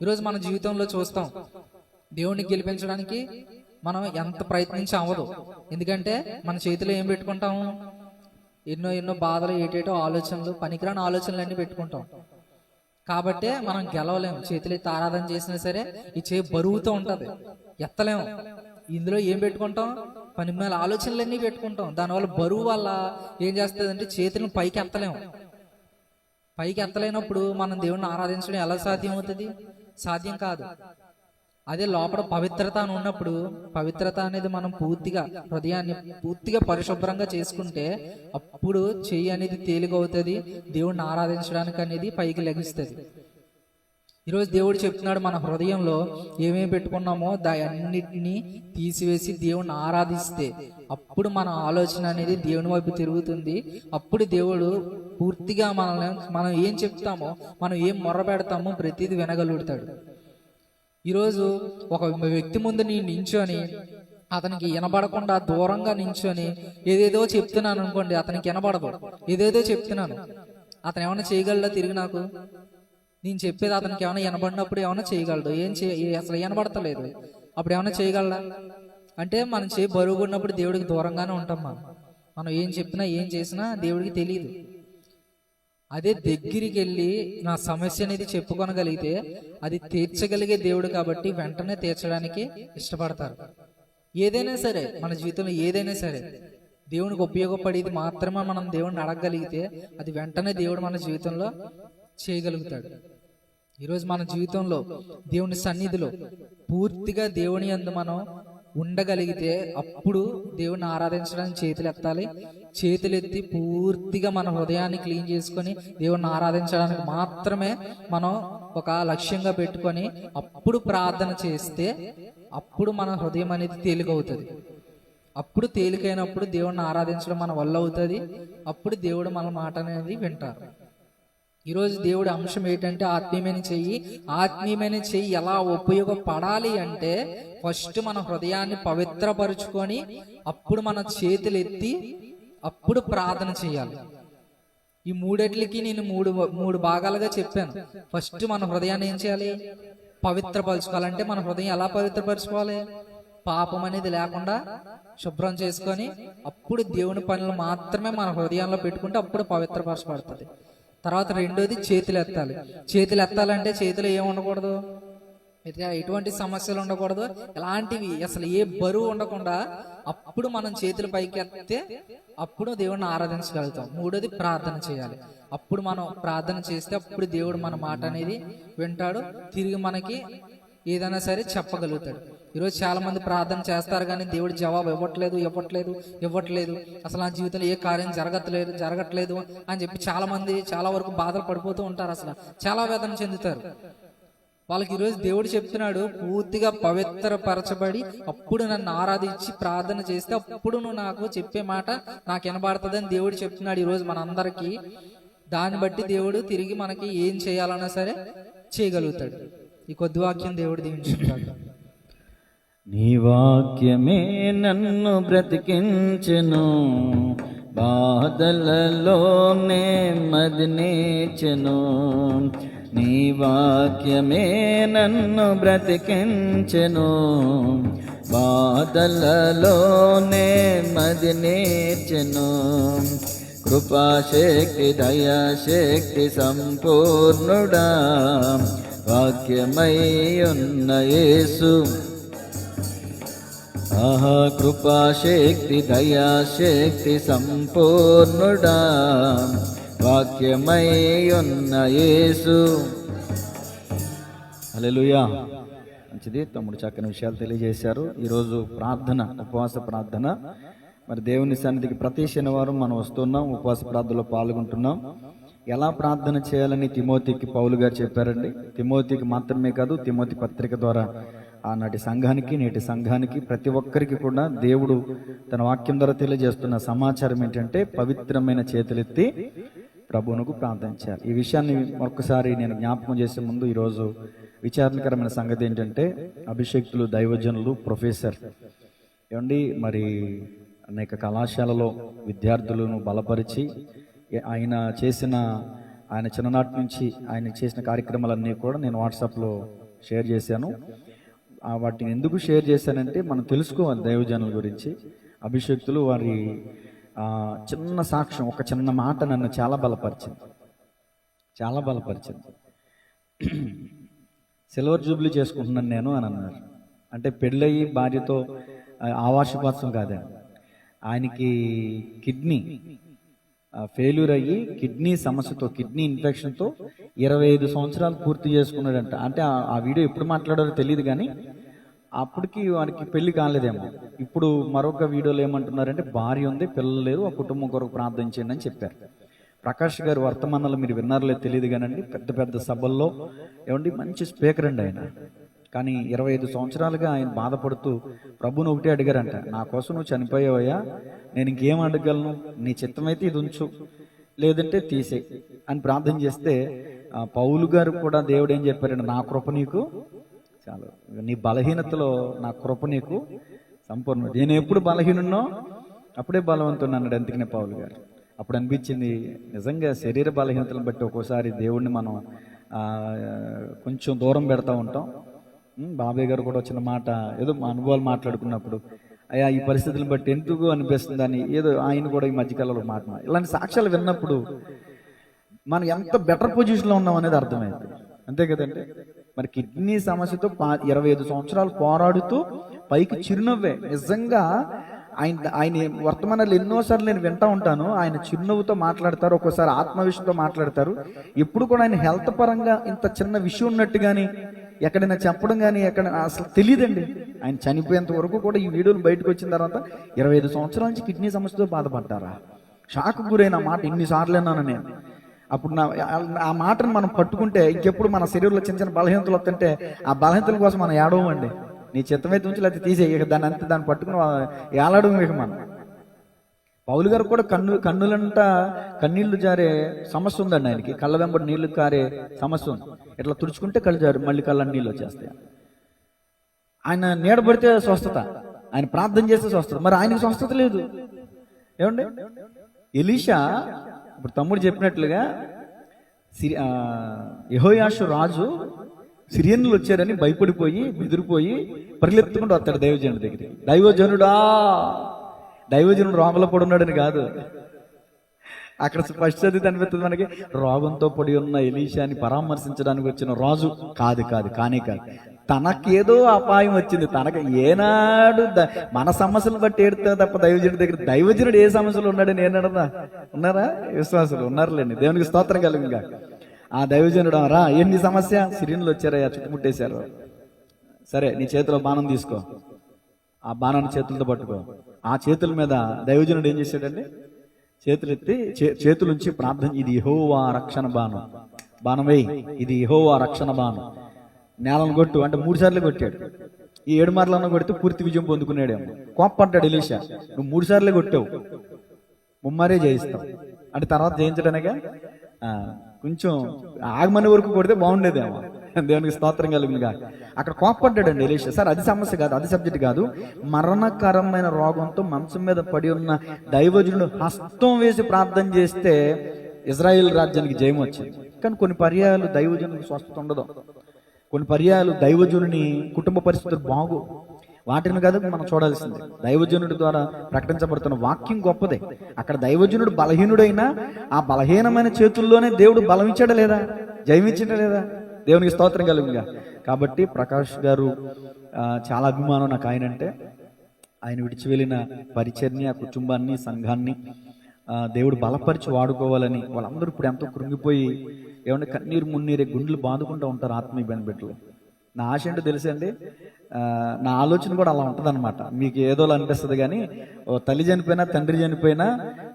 ఈరోజు మన జీవితంలో చూస్తాం, దేవుణ్ణి గెలిపించడానికి మనం ఎంత ప్రయత్నించి అవ్వదు. ఎందుకంటే మన చేతిలో ఏం పెట్టుకుంటాము? ఎన్నో బాధలు, ఏటేటో ఆలోచనలు, పనికిరాని ఆలోచనలు అన్ని పెట్టుకుంటాం. కాబట్టే మనం గెలవలేము. చేతులు ఎత్తి ఆరాధన చేసినా సరే ఈ చేయి బరువుతో ఉంటది, ఎత్తలేము. ఇందులో ఏం పెట్టుకుంటాం? పని మీద ఆలోచనలన్నీ పెట్టుకుంటాం. దానివల్ల బరువు వల్ల ఏం చేస్తుందంటే చేతులను పైకి ఎత్తలేము. పైకి ఎత్తలేనప్పుడు మనం దేవుణ్ణి ఆరాధించడం ఎలా సాధ్యం అవుతుంది? సాధ్యం కాదు. అదే లోపల పవిత్రత అని ఉన్నప్పుడు, పవిత్రత అనేది మనం పూర్తిగా హృదయాన్ని పూర్తిగా పరిశుభ్రంగా చేసుకుంటే అప్పుడు చెయ్యి అనేది తేలికవుతుంది, దేవుణ్ణి ఆరాధించడానికి అనేది పైకి లెగిస్తుంది. ఈరోజు దేవుడు చెప్తున్నాడు, మన హృదయంలో ఏమేమి పెట్టుకున్నామో దాన్నిటిని తీసివేసి దేవుణ్ణి ఆరాధిస్తే అప్పుడు మన ఆలోచన అనేది దేవుని వైపు తిరుగుతుంది. అప్పుడు దేవుడు పూర్తిగా మనం ఏం చెప్తామో, మనం ఏం మొర్ర పెడతామో ప్రతిదీ వినగలుగుతాడు. ఈరోజు ఒక వ్యక్తి ముందు నేను నించొని అతనికి వినబడకుండా దూరంగా నించొని ఏదేదో చెప్తున్నాను అనుకోండి, అతనికి వినబడదు. ఏదేదో చెప్తున్నాను, అతను ఏమైనా చేయగలడా? తిరిగి నాకు నేను చెప్పేది అతనికి ఏమైనా వినబడినప్పుడు ఏమైనా చేయగలడు? అసలు వినబడతలేదు, అప్పుడు ఏమైనా చేయగలడా? అంటే మనం బరువుగా ఉన్నప్పుడు దేవుడికి దూరంగానే ఉంటాం. మనం ఏం చెప్పినా ఏం చేసినా దేవుడికి తెలియదు. అదే దగ్గరికి వెళ్ళి నా సమస్య అనేది చెప్పుకొనగలిగితే అది తీర్చగలిగే దేవుడు కాబట్టి వెంటనే తీర్చడానికి ఇష్టపడతారు. ఏదైనా సరే మన జీవితంలో ఏదైనా సరే దేవునికి ఉపయోగపడేది మాత్రమే మనం దేవుడిని అడగగలిగితే అది వెంటనే దేవుడు మన జీవితంలో చేయగలుగుతాడు. ఈరోజు మన జీవితంలో దేవుని సన్నిధిలో పూర్తిగా దేవుని యందు మనం ఉండగలిగితే అప్పుడు దేవుని ఆరాధించడానికి చేతులు ఎత్తాలి. చేతులు ఎత్తి పూర్తిగా మన హృదయాన్ని క్లీన్ చేసుకొని దేవుణ్ణి ఆరాధించడానికి మాత్రమే మనం ఒక లక్ష్యంగా పెట్టుకొని అప్పుడు ప్రార్థన చేస్తే అప్పుడు మన హృదయం అనేది తేలికవుతుంది. అప్పుడు తేలికైనప్పుడు దేవుణ్ణి ఆరాధించడం మన వల్ల అవుతుంది. అప్పుడు దేవుడు మన మాట అనేది వింటారు. ఈరోజు దేవుడి అంశం ఏంటంటే ఆత్మీయమైన చెయ్యి. ఆత్మీయమైన చెయ్యి ఎలా ఉపయోగపడాలి అంటే ఫస్ట్ మన హృదయాన్ని పవిత్రపరుచుకొని అప్పుడు మన చేతులు ఎత్తి అప్పుడు ప్రార్థన చేయాలి. ఈ మూడేట్లకి నేను మూడు భాగాలుగా చెప్పాను. ఫస్ట్ మన హృదయాన్ని ఏం చేయాలి? పవిత్రపరచుకోవాలంటే మన హృదయం ఎలా పవిత్రపరచుకోవాలి? పాపం అనేది లేకుండా శుభ్రం చేసుకొని అప్పుడు దేవుని పనులు మాత్రమే మన హృదయంలో పెట్టుకుంటే అప్పుడు పవిత్రపరచబడుతుంది. తర్వాత రెండోది చేతులు ఎత్తాలి. చేతులు ఎత్తాలంటే చేతిలో ఏమి ఉండకూడదు? ఎటువంటి సమస్యలు ఉండకూడదు, ఎలాంటివి అసలు ఏ బరువు ఉండకుండా అప్పుడు మనం చేతులు పైకి ఎత్తితే అప్పుడు దేవుడిని ఆరాధించగలుగుతాం. మూడోది ప్రార్థన చేయాలి. అప్పుడు మనం ప్రార్థన చేస్తే అప్పుడు దేవుడు మన మాట అనేది వింటాడు, తిరిగి మనకి ఏదైనా సరే చెప్పగలుగుతాడు. ఈరోజు చాలా మంది ప్రార్థన చేస్తారు కానీ దేవుడు జవాబు ఇవ్వట్లేదు, అసలు నా జీవితంలో ఏ కార్యం జరగట్లేదు అని చెప్పి చాలా మంది చాలా వరకు బాధలు పడిపోతూ ఉంటారు. అసలు చాలా వేదన చెందుతారు. వాళ్ళకి ఈరోజు దేవుడు చెప్తున్నాడు, పూర్తిగా పవిత్రపరచబడి అప్పుడు నన్ను ఆరాధించి ప్రార్థన చేస్తే అప్పుడు నువ్వు నాకు చెప్పే మాట నాకు వినబడుతుందని దేవుడు చెప్తున్నాడు. ఈరోజు మనందరికీ దాన్ని బట్టి దేవుడు తిరిగి మనకి ఏం చేయాలన్నా సరే చేయగలుగుతాడు. ఈ కొద్ది వాక్యం దేవుడు దీవించుకుంటాడు. నీ వాక్యమే నన్ను బ్రతికించెను, బాధలలోనే మదినేచెను. నీ వాక్యమే నన్ను బ్రతికించెను, బాధలలోనే మదినేచెను. కృపాశక్తి దయాశక్తి సంపూర్ణుడా, వాక్యమై ఉన్న యేసు. ఆహా, కృపాశక్తి దయాశక్తి సంపూర్ణుడా, వాక్యమై ఉన్న యేసు. హల్లెలూయా. మంచిది, తమ్ముడు చక్కని విషయాలు తెలియజేశారు. ఈరోజు ప్రార్థన, ఉపవాస ప్రార్థన. మరి దేవుని సన్నిధికి ప్రతి శనివారం మనం వస్తున్నాం, ఉపవాస ప్రార్థనలో పాల్గొంటున్నాం. ఎలా ప్రార్థన చేయాలని తిమోతికి పౌలు గారు చెప్పారండి. తిమోతికి మాత్రమే కాదు, తిమోతి పత్రిక ద్వారా ఆనాటి సంఘానికి, నేటి సంఘానికి, ప్రతి ఒక్కరికి కూడా దేవుడు తన వాక్యం ద్వారా తెలియజేస్తున్న సమాచారం ఏంటంటే, పవిత్రమైన చేతులెత్తి ప్రభువునకు ప్రార్థన చేయాలి. ఈ విషయాన్ని ఒక్కసారి నేను జ్ఞాపకం చేసే ముందు, ఈరోజు విచారణకరమైన సంగతి ఏంటంటే, అభిషేక్తులు, దైవజనులు, ప్రొఫెసర్ ఏమండి, మరి అనేక కళాశాలలో విద్యార్థులను బలపరిచి ఆయన చిన్ననాటి నుంచి ఆయన చేసిన కార్యక్రమాలన్నీ కూడా నేను వాట్సాప్లో షేర్ చేశాను. వాటిని ఎందుకు షేర్ చేశానంటే, మనం తెలుసుకోవాలి దైవజనుల గురించి. అభిషేక్తులు వారి చిన్న సాక్ష్యం, ఒక చిన్న మాట నన్ను చాలా బలపరిచింది. సిల్వర్ జూబ్లీ చేసుకుంటున్నాను నేను అని అన్నారు. అంటే పెళ్ళయి భార్యతో ఆవాసపాత్సం కాదండి, ఆయనకి కిడ్నీ ఫెయిల్యూర్ అయ్యి కిడ్నీ సమస్యతో, కిడ్నీ ఇన్ఫెక్షన్తో 25 సంవత్సరాలు పూర్తి చేసుకున్నాడంట. అంటే ఆ వీడియో ఎప్పుడు మాట్లాడారో తెలియదు, కానీ అప్పటికి వారికి పెళ్లి కాలేదేమో. ఇప్పుడు మరొక వీడియోలో ఏమంటున్నారంటే, భార్య ఉంది, పిల్లలు లేరు, ఆ కుటుంబం కొరకు ప్రార్థన చేయండి అని చెప్పారు. ప్రకాష్ గారు వర్తమానాలు మీరు విన్నారో లేదు తెలియదు కానండి, పెద్ద పెద్ద సభల్లో ఏమండి మంచి స్పీకర్ అండి ఆయన. కానీ 25 సంవత్సరాలుగా ఆయన బాధపడుతూ ప్రభువును ఒకటే అడిగారంట, నా కోసం నువ్వు చనిపోయావయ్యా, నేను ఇంకేం అడగలను, నీ చిత్తమైతే ఇది ఉంచు, లేదంటే తీసే అని ప్రార్థన చేస్తే, పౌలు గారు కూడా దేవుడు ఏం చెప్పారంటే, నా కృప నీకు చాలు, నీ బలహీనతలో నా కృప నీకు సంపూర్ణ. నేను ఎప్పుడు బలహీనున్నో అప్పుడే బలవంతున్నా అన్నాడు. అందుకనే పౌలు గారు. అప్పుడు అనిపించింది, నిజంగా శరీర బలహీనతలను బట్టి ఒక్కోసారి దేవుణ్ణి మనం కొంచెం దూరం పెడతా ఉంటాం. బాబాయ్ గారు కూడా వచ్చిన మాట, ఏదో మా అనుభవాలు మాట్లాడుకున్నప్పుడు, అయ్యా ఈ పరిస్థితులను బట్టి ఎందుకు అనిపిస్తుంది అని ఏదో ఆయన కూడా ఈ మధ్యకాలంలో మాట, ఇలాంటి సాక్ష్యాలు విన్నప్పుడు మనం ఎంత బెటర్ పొజిషన్లో ఉన్నాం అనేది అర్థమైంది. అంతే కదండి. మరి కిడ్నీ సమస్యతో 25 సంవత్సరాలు పోరాడుతూ పైకి చిరునవ్వే. నిజంగా ఆయన వర్తమానాలు ఎన్నోసార్లు నేను వింటా ఉంటాను. ఆయన చిరునవ్వుతో మాట్లాడతారు, ఒక్కోసారి ఆత్మవిషయంతో మాట్లాడతారు. ఎప్పుడు కూడా ఆయన హెల్త్ పరంగా ఇంత చిన్న విషయం ఉన్నట్టు కానీ, ఎక్కడైనా చెప్పడం కానీ ఎక్కడ అసలు తెలియదండి. ఆయన చనిపోయేంత వరకు కూడా ఈ వీడియోలు బయటకు వచ్చిన తర్వాత 25 సంవత్సరాల నుంచి కిడ్నీ సమస్యతో బాధపడ్డారా? షాక్ గురైన మాట ఇన్నిసార్లు అన్నాను నేను. అప్పుడు ఆ మాటను మనం పట్టుకుంటే, ఇంకెప్పుడు మన శరీరంలో చిన్న చిన్న బలహీనతలు వస్తుంటే ఆ బలహీనతల కోసం మనం ఏడవండి. నీ చిత్తమైతే ఉంచి లేకపోతే తీసేయి, దాన్ని పట్టుకుని ఏలాడడం ఇక మనం. పౌలు గారు కూడా కన్నులంట కన్నీళ్లు జారే సమస్య ఉందండి ఆయనకి. కళ్ళ వెంబడి నీళ్లు కారే సమస్య ఉంది. ఇట్లా తుడుచుకుంటే కళ్ళు జారు, మళ్ళీ కళ్ళ నీళ్ళు వచ్చేస్తాయి. ఆయన నీడబడితే స్వస్థత, ఆయన ప్రార్థన చేస్తే స్వస్థత. మరి ఆయనకి స్వస్థత లేదు ఏమండి. ఎలీషా ఇప్పుడు తమ్ముడు చెప్పినట్లుగా యెహోయాషు రాజు సిరియన్లు వచ్చారని భయపడిపోయి బెదిరిపోయి పరిగెత్తుకుంటూ వస్తాడు దైవజనుడి దగ్గరికి. దైవజనుడు రోగంలో పడున్నాడని కాదు, అక్కడ ఫస్ట్ చదివితే అనిపిస్తుంది మనకి, రోగంతో పడి ఉన్న ఎలీషాని పరామర్శించడానికి వచ్చిన రాజు కాదు. తనకేదో అపాయం వచ్చింది. తనకు ఏనాడు మన సమస్యలు బట్టి ఏడుతా తప్ప దైవజనుడి దగ్గర, దైవజనుడు ఏ సమస్యలు ఉన్నాడని ఏనాడదా? ఉన్నారా? విశ్వాసులు ఉన్నారులేండి, దేవునికి స్తోత్రం కలుగుగా. ఆ దైవజనుడు, రా ఏంటి సమస్య? సిరియన్లు వచ్చారయ్యా, చుట్టుముట్టేశారు. సరే నీ చేతిలో బాణం తీసుకో, ఆ బాణాన్ని చేతులతో పట్టుకో. ఆ చేతుల మీద దైవజనుడు ఏం చేశాడండి? చేతులెత్తి చేతులుంచి ప్రార్థన, ఇది యెహోవా రక్షణ బాణం, బాణం వేయి, ఇది యెహోవా రక్షణ బాణం, నేలను కొట్టు అంటే 3 సార్లు కొట్టాడు. ఈ 7 మార్లన్నా కొడితే పూర్తి విజయం పొందుకున్నాడేమో. కోప్పడ్డాడు ఎలీషా, నువ్వు 3 సార్లే కొట్టావు, ముమ్మారే జయిస్తావు అంటే. తర్వాత జయించడానిగా కొంచెం ఆగమని వరకు కొడితే బాగుండేదేమో. దేవునికి స్తోత్రం కలుగునుగా. అక్కడ కోప్పడ్డాడండి ఎలీషా. సార్ అది సమస్య కాదు, అది సబ్జెక్ట్ కాదు. మరణకరమైన రోగంతో మంచం మీద పడి ఉన్న దైవజనుడు హస్తం వేసి ప్రార్థన చేస్తే ఇజ్రాయెల్ రాజ్యానికి జయం వచ్చింది. కానీ కొన్ని పర్యాయాలు దైవజనుడికి స్వస్థత ఉండదు. కొన్ని పర్యాయాలు దైవజనుని కుటుంబ పరిస్థితులు బాగు. వాటిని కాదు మనం చూడాల్సిందే. దైవజనుడి ద్వారా ప్రకటించబడుతున్న వాక్యం గొప్పదే. అక్కడ దైవజనుడు బలహీనుడైనా ఆ బలహీనమైన చేతుల్లోనే దేవుడు బలం ఇచ్చాడా లేదా, జయమిచ్చాడా లేదా? దేవునికి స్తోత్రం కలుగుగా. కాబట్టి ప్రకాష్ గారు చాలా అభిమానం నాకు ఆయన అంటే. ఆయన విడిచి వెళ్ళిన పరిచర్ని, ఆ కుటుంబాన్ని, సంఘాన్ని దేవుడు బలపరిచి వాడుకోవాలని వాళ్ళందరూ ఇప్పుడు ఎంతో కృంగిపోయి ఏమంటే కన్నీరు మున్నీరే గుండెలు బాదుకుంటూ ఉంటారు ఆత్మీయ బెనిఫిట్లు. నా ఆశ ఏంటో తెలుసండి, నా ఆలోచన కూడా అలా ఉంటుంది అనమాట. మీకు ఏదోలా అనిపిస్తుంది కానీ ఓ తల్లి చనిపోయినా తండ్రి చనిపోయినా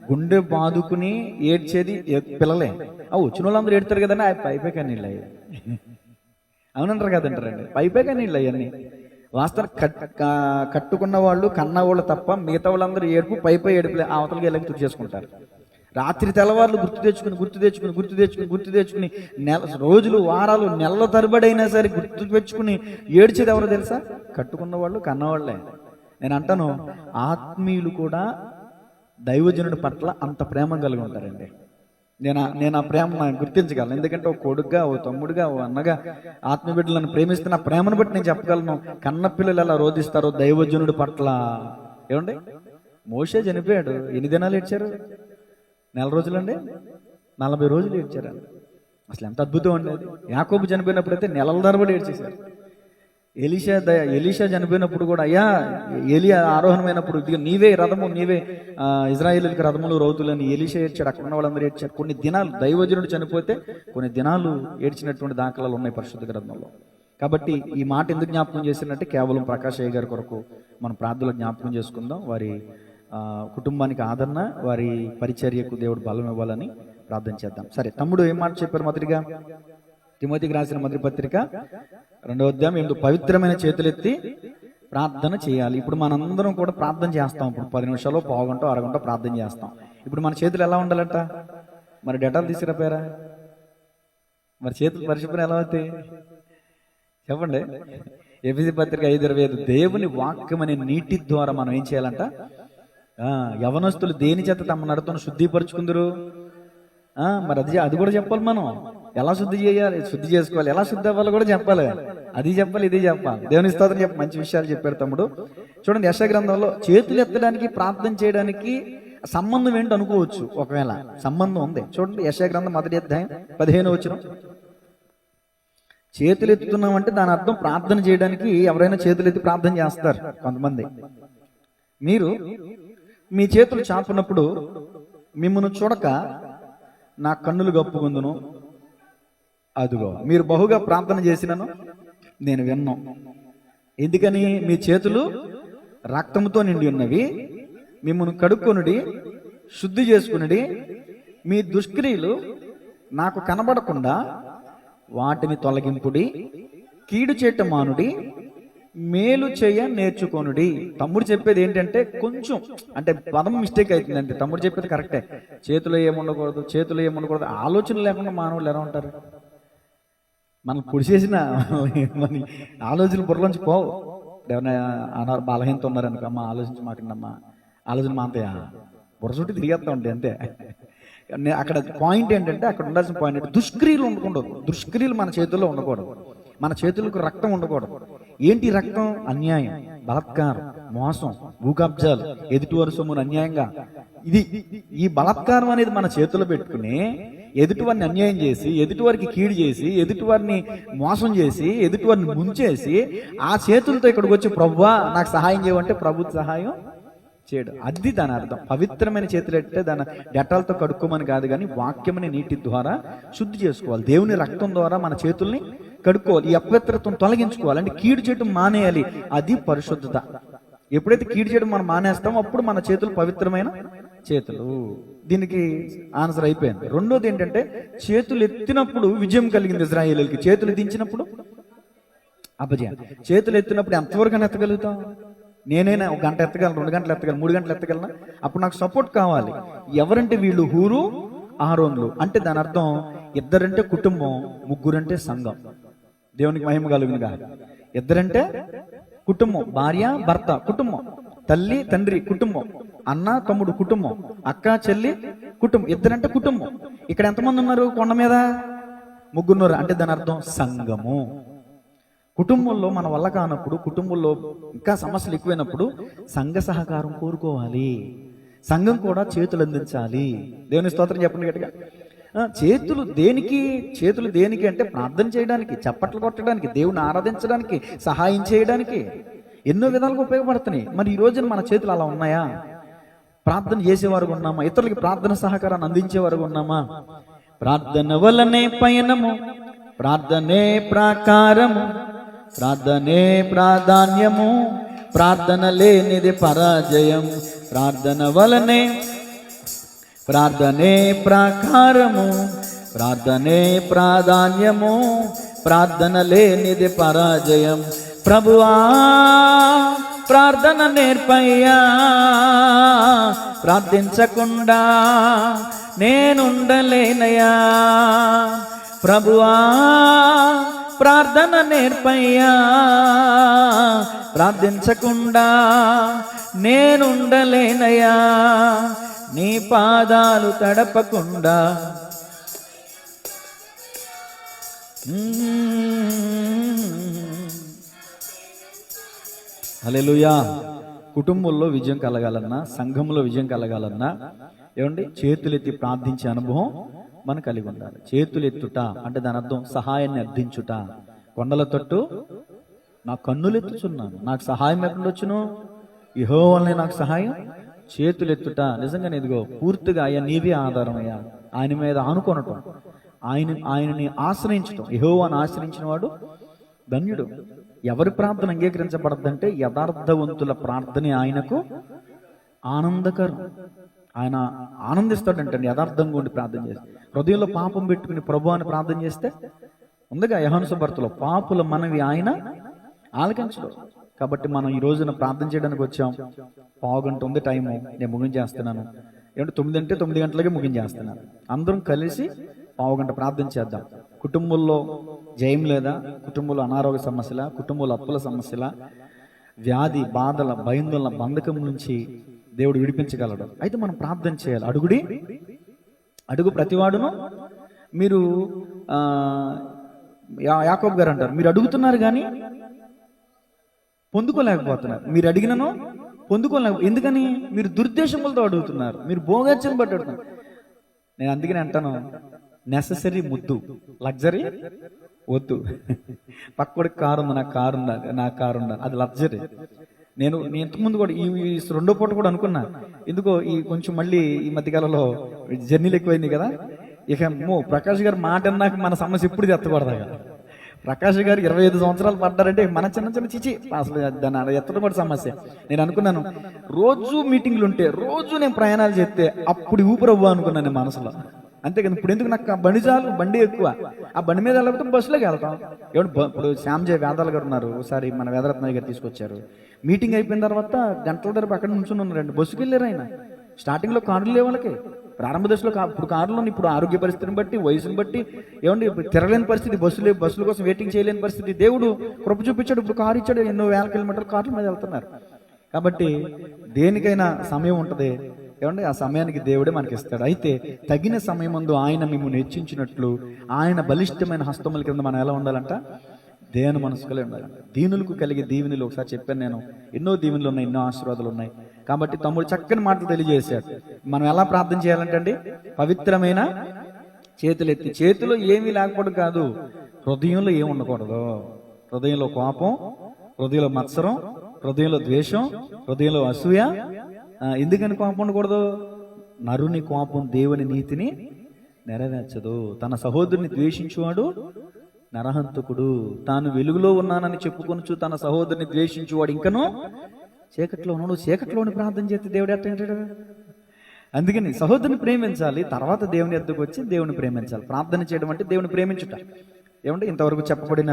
గుండె బాదుకుని ఏడ్చేది పిల్లలే. వచ్చిన వాళ్ళందరూ ఏడుతారు కదండి, పైపే కన్నీళ్ళు అయ్యాయి. అవునంటారు కదంటారండి, పైపే కన్నీళ్ళు అవన్నీ. వాస్తవం కట్టుకున్న వాళ్ళు కన్న వాళ్ళు తప్ప మిగతా వాళ్ళందరూ ఏడుపు పైపై ఏడుపులే. అవతలకి వెళ్ళకి తుడి చేసుకుంటారు. రాత్రి తెల్లవారులు గుర్తు తెచ్చుకుని రోజులు, వారాలు, నెలల తరబడైనా సరే గుర్తు తెచ్చుకుని ఏడ్చేది ఎవరో తెలుసా? కట్టుకున్న వాళ్ళు, కన్నవాళ్లే. నేను అంటాను, ఆత్మీయులు కూడా దైవజనుడి పట్ల అంత ప్రేమ కలిగి ఉంటారండి. నేను ఆ ప్రేమ గుర్తించగలను. ఎందుకంటే ఓ కొడుగ్గా, ఓ తమ్ముడుగా, ఓ అన్నగా ఆత్మీయ బిడ్డలను ప్రేమిస్తున్న ప్రేమను బట్టి నేను చెప్పగలను. కన్న పిల్లలు ఎలా రోధిస్తారో దైవజనుడి పట్ల. ఏమండి, మోషే చనిపోయాడు, ఎన్ని దినాలు ఏడ్చారు? 4 రోజులండి, 40 రోజులు ఏడ్చారు. అసలు ఎంత అద్భుతం అండి అది. యాకోబు చనిపోయినప్పుడైతే నెలల తరబడి ఏడ్చేశారు. ఎలీషా చనిపోయినప్పుడు కూడా, అయ్యా ఏలియా ఆరోహణమైనప్పుడు నీవే రథము, నీవే ఇజ్రాయేలుకి రథములు, రౌతులని ఎలీషా ఏడ్చాడు. అక్కడ ఉన్న వాళ్ళందరూ ఏడ్చారు. కొన్ని దినాలు దైవజనుడు చనిపోతే కొన్ని దినాలు ఏడ్చినటువంటి దాఖలాలు ఉన్నాయి పరిశుద్ధ గ్రంథంలో. కాబట్టి ఈ మాట ఎందుకు జ్ఞాపకం చేసినట్టే కేవలం ప్రకాష్ అయ్య గారి కొరకు మనం ప్రార్థనలో జ్ఞాపకం చేసుకుందాం. వారి కుటుంబానికి ఆదరణ, వారి పరిచర్యకు దేవుడు బలం ఇవ్వాలని ప్రార్థన చేద్దాం. సరే, తమ్ముడు ఏం మాట చెప్పారు? మొదటిగా తిమోతికి రాసిన మొదటి పత్రిక 2వ అధ్యాయం 8, పవిత్రమైన చేతులెత్తి ప్రార్థన చేయాలి. ఇప్పుడు మనందరం కూడా ప్రార్థన చేస్తాం. ఇప్పుడు 10 నిమిషాలు, పావుగంట, అరగంట ప్రార్థన చేస్తాం. ఇప్పుడు మన చేతులు ఎలా ఉండాలంట? మరి డెటాల్ తీసుకురాపారా? మరి చేతులు పరిశుభ్రం ఎలా అవుతాయి చెప్పండి. ఎఫెసీ పత్రిక 5:25, దేవుని వాక్యం అనే నీటి ద్వారా మనం ఏం చేయాలంట? యవనస్తులు దేని చేత తమ నడతను శుద్ధిపరుచుకుందరు? మరి అది కూడా చెప్పాలి. మనం ఎలా శుద్ధి చేసుకోవాలి, ఎలా శుద్ధి అవ్వాలి కూడా చెప్పాలి. అది చెప్పాలి, ఇది చెప్పాలి. దేవుని స్తోత్రం చెప్పి మంచి విషయాలు చెప్పారు తమ్ముడు. చూడండి, యెషయా గ్రంథంలో చేతులు ఎత్తడానికి, ప్రార్థన చేయడానికి సంబంధం ఏంటి అనుకోవచ్చు. ఒకవేళ సంబంధం ఉంది, చూడండి యెషయా గ్రంథం 1వ అధ్యాయం 15వ వచనం. చేతులు ఎత్తుతున్నామంటే దాని అర్థం ప్రార్థన చేయడానికి. ఎవరైనా చేతులు ఎత్తి ప్రార్థన చేస్తారు కొంతమంది. మీరు మీ చేతులు చాపునప్పుడు మిమ్మల్ని చూడక నా కన్నులు గప్పుకుందును, అదుగో మీరు బహుగా ప్రార్థన చేసినను నేను విన్నాను. ఎందుకని? మీ చేతులు రక్తంతో నిండి ఉన్నవి, మిమ్మల్ని కడుక్కొనుడి, శుద్ధి చేసుకునుడి, మీ దుష్క్రియలు నాకు కనబడకుండా వాటిని తొలగింపుడి, కీడు చేయటం మానుడి, మేలు చేయ నేర్చుకోనుడి. తమ్ముడు చెప్పేది ఏంటంటే కొంచెం అంటే పదం మిస్టేక్ అవుతుంది. అంటే తమ్ముడు చెప్పేది కరెక్టే. చేతులు ఏముండకూడదు ఆలోచన లేకుండా మానవులు ఎలా ఉంటారు? మనం పొడి చేసిన మన ఆలోచనలు బుర్రలోంచి పోవు. ఎవరైనా అన్నారు బలహీనత ఉన్నారనుకో, అమ్మ ఆలోచించి మాకండమ్మా, ఆలోచన మాంతయా బుర్ర చుట్టూ తిరిగేస్తా ఉంటాయి అంతే. అక్కడ పాయింట్ ఏంటంటే, అక్కడ ఉండాల్సిన పాయింట్ ఏంటంటే దుష్క్రియలు ఉండకూడదు. దుష్క్రియలు మన చేతుల్లో ఉండకూడదు. మన చేతులకు రక్తం ఉండకూడదు. ఏంటి రక్తం? అన్యాయం, బలాత్కారం, మోసం, భూకబ్జాలు, ఎదుటివారి సొమ్మును అన్యాయంగా. ఈ బలాత్కారం అనేది మన చేతుల్లో పెట్టుకుని ఎదుటివారిని అన్యాయం చేసి, ఎదుటివారికి కీడు చేసి, ఎదుటివారిని మోసం చేసి, ఎదుటివారిని ముంచేసి ఆ చేతులతో ఇక్కడికి వచ్చి ప్రభువా నాకు సహాయం చేయమంటే ప్రభు సహాయం చేయడు. అది దాని అర్థం. పవిత్రమైన చేతులు అంటే దాని డెటాల్తో కడుక్కోమని కాదు, కానీ వాక్యమని నీటి ద్వారా శుద్ధి చేసుకోవాలి. దేవుని రక్తం ద్వారా మన చేతుల్ని కడుక్కోవాలి. ఈ అపవిత్రతను తొలగించుకోవాలి. అంటే కీడు చేయడం మానేయాలి. అది పరిశుద్ధత. ఎప్పుడైతే కీడు చేయడం మనం మానేస్తామో అప్పుడు మన చేతులు పవిత్రమైన చేతులు. దీనికి ఆన్సర్ అయిపోయింది. రెండోది ఏంటంటే, చేతులు ఎత్తినప్పుడు విజయం కలిగింది ఇశ్రాయేలీయులకి. చేతులు దించినప్పుడు అపజయం. చేతులు ఎత్తినప్పుడు ఎంతవరకు ఎత్తగలుగుతాం? నేనైనా 1 గంట ఎత్తగలను, 2 గంటలు ఎత్తగలను, 3 గంటలు ఎత్తగలనా? అప్పుడు నాకు సపోర్ట్ కావాలి. ఎవరంటే వీళ్ళు హూరు, ఆరోన్లు. అంటే దాని అర్థం ఇద్దరంటే కుటుంబం, ముగ్గురంటే సంఘం. దేవునికి మహిమ కలుగునుగా. ఇద్దరంటే కుటుంబం, భార్య భర్త కుటుంబం, తల్లి తండ్రి కుటుంబం, అన్న తమ్ముడు కుటుంబం, అక్క చెల్లి కుటుంబం. ఇద్దరంటే కుటుంబం. ఇక్కడ ఎంతమంది ఉన్నారు కొండ మీద? ముగ్గురున్నారు. అంటే దాని అర్థం సంఘము. కుటుంబంలో మన వల్ల కానప్పుడు, కుటుంబంలో ఇంకా సమస్యలు ఎక్కువైనప్పుడు సంఘ సహకారం కోరుకోవాలి. సంఘం కూడా చేతులు అందించాలి. దేవుని స్తోత్రం చెప్పండి గట్టిగా. చేతులు దేనికి అంటే ప్రార్థన చేయడానికి, చప్పట్లు కొట్టడానికి, దేవుని ఆరాధించడానికి, సహాయం చేయడానికి ఎన్నో విధాలుగా ఉపయోగపడుతున్నాయి. మరి ఈ రోజున మన చేతులు అలా ఉన్నాయా? ప్రార్థన చేసేవారుగా ఉన్నామా? ఇతరులకి ప్రార్థన సహకారాన్ని అందించేవారుగా ఉన్నామా? ప్రార్థన వలనే పయనము, ప్రార్థనే ప్రాకారము, ప్రార్థనే ప్రాధాన్యము, ప్రార్థన లేనిది పరాజయం. ప్రార్థనే ప్రాకారము, ప్రార్థనే ప్రాధాన్యము, ప్రార్థన లేనిది పరాజయం. ప్రభువా ప్రార్థన నేర్పయ్యా, ప్రార్థించకుండా నేనుండలేనయ్యా. ప్రభువా ప్రార్థన నేర్పయ్యా, ప్రార్థించకుండా నేనుండలేనయ్యా. నీ పాదాలు తడపకుండా. హల్లెలూయా. కుటుంబంలో విజయం కలగాలన్నా, సంఘంలో విజయం కలగాలన్నా ఏమండి, చేతులెత్తి ప్రార్థించే అనుభవం మనం కలిగి ఉండాలి. చేతులెత్తుట అంటే దాని అర్థం సహాయాన్ని అర్థించుట. కొండల తట్టు నా కన్నులెత్తుచున్నాను, నాకు సహాయం ఎక్కడ వచ్చును? యెహోవానే నాకు సహాయం. చేతులెత్తుట నిజంగానే ఇదిగో పూర్తిగా అయ్యా నీవే ఆధారం అయ్యా, ఆయన మీద ఆనుకొనటం, ఆయనని ఆశ్రయించటం. యెహోవాను ఆశ్రయించిన వాడు ధన్యుడు. ఎవరి ప్రార్థన అంగీకరించబడద్దంటే యథార్థవంతుల ప్రార్థనే ఆయనకు ఆనందకరం. ఆయన ఆనందిస్తాడంటండి యథార్థంగా ఉండి ప్రార్థన చేస్తే. హృదయంలో పాపం పెట్టుకుని ప్రభు అని ప్రార్థన చేస్తే ఉందిగా యోహాను సువార్తలో, పాపుల మనవి ఆయన ఆలకించడు. కాబట్టి మనం ఈ రోజున ప్రార్థన చేయడానికి వచ్చాం. పావుగంట ఉంది టైము, నేను ముగించేస్తున్నాను. ఏమంటే 9 అంటే 9 గంటలకే ముగించేస్తున్నాను. అందరం కలిసి పావుగంట ప్రార్థన చేద్దాం. కుటుంబంలో జయం లేదా, కుటుంబంలో అనారోగ్య సమస్యల, కుటుంబంలో అప్పుల సమస్యల, వ్యాధి బాధల భయందుల బంధకం నుంచి దేవుడు విడిపించగలడు. అయితే మనం ప్రార్థన చేయాలి. అడుగు ప్రతివాడును. మీరు యాకోబు గారు అంటారు, మీరు అడుగుతున్నారు కానీ పొందుకోలేకపోతున్నారు. మీరు అడిగినను ఎందుకని? మీరు దుర్దేశములతో అడుగుతున్నారు, మీరు భోగర్చను బట్టి అడుగుతున్నారు. నేను అందుకని అంటాను, నెససరీ ముద్దు, లగ్జరీ వద్దు. పక్కడికి కారు ఉంది, నాకు కారు ఉండాలి, అది లగ్జరీ. నేను ఇంతకుముందు కూడా ఈ 2వ పూట కూడా అనుకున్నా, ఎందుకో ఈ కొంచెం మళ్ళీ ఈ మధ్యకాలంలో జర్నీలు ఎక్కువైంది కదా. ఇక ప్రకాష్ గారు మాట అన్నాక మన సమస్య ఎప్పుడు ఎత్తకూడదా? ప్రకాష్ గారు 25 సంవత్సరాలు పడ్డారంటే మన చిన్న చిచి అసలు దాన్ని ఎత్తడం కూడా సమస్య. నేను అనుకున్నాను, రోజు మీటింగ్లు ఉంటే, రోజు నేను ప్రయాణాలు చేస్తే అప్పుడు ఊపిరవ్వ అనుకున్నాను నేను మనసులో. అంతేకాదు ఇప్పుడు ఎందుకు నాకు బండి చాలు, బండి ఎక్కువ. ఆ బండి మీద వెళ్ళకపోతే బస్సులోకి వెళ్తాం. ఇప్పుడు శ్యామ్జయ్ వేదాల గారు ఉన్నారు, ఒకసారి మన వేదరత్నయ్య గారు తీసుకొచ్చారు. మీటింగ్ అయిపోయిన తర్వాత గంటల ధర అక్కడ నుంచుని ఉన్నారండి. బస్సుకి వెళ్ళారు ఆయన. స్టార్టింగ్ లో కార్లు లేవు వాళ్ళకి, ప్రారంభ దశలో. ఇప్పుడు కారులో ఇప్పుడు ఆరోగ్య పరిస్థితిని బట్టి, వయసుని బట్టి ఏమండి తిరగలేని పరిస్థితి, బస్సుల కోసం వెయిటింగ్ చేయలేని పరిస్థితి. దేవుడు కృప చూపించాడు, ఇప్పుడు కారు ఇచ్చాడు. ఎన్నో వేల కిలోమీటర్లు కార్ల మీద వెళ్తున్నారు. కాబట్టి దేనికైనా సమయం ఉంటుంది ఏమండి, ఆ సమయానికి దేవుడే మనకి ఇస్తాడు. అయితే తగిన సమయం ముందు ఆయన మిమ్మల్ని హెచ్చించినట్లు ఆయన బలిష్టమైన హస్తముల కింద మనం ఎలా ఉండాలంట? దేని మనసుకలే ఉండాలంట. దీనులకు కలిగే దీవెనలు ఒకసారి చెప్పాను నేను. ఎన్నో దీవెనలు ఉన్నాయి, ఎన్నో ఆశీర్వాదాలు ఉన్నాయి. కాబట్టి తమ్ముడు చక్కని మాటలు తెలియజేశాడు. మనం ఎలా ప్రార్థన చేయాలంటే అండి, పవిత్రమైన చేతులెత్తి. చేతిలో ఏమీ లేకపోవడం కాదు, హృదయంలో ఏమి ఉండకూడదు. హృదయంలో కోపం, హృదయంలో మత్సరం, హృదయంలో ద్వేషం, హృదయంలో అసూయ. ఎందుకని కోపం ఉండకూడదు? నరుని కోపం దేవుని నీతిని నెరవేర్చదు. తన సహోదరుని ద్వేషించువాడు నరహంతకుడు. తాను వెలుగులో ఉన్నానని చెప్పుకొనుచు తన సహోదరుని ద్వేషించువాడు ఇంకనూ చీకట్లో ఉన్నాడు. చీకట్లోని ప్రార్థన చేస్తే దేవుడు ఎట్టాడు? అందుకని సహోదరుని ప్రేమించాలి, తర్వాత దేవుని ఎద్దుకు వచ్చి దేవుని ప్రేమించాలి. ప్రార్థన చేయడం అంటే దేవుని ప్రేమించుట. ఏమంటే ఇంతవరకు చెప్పబడిన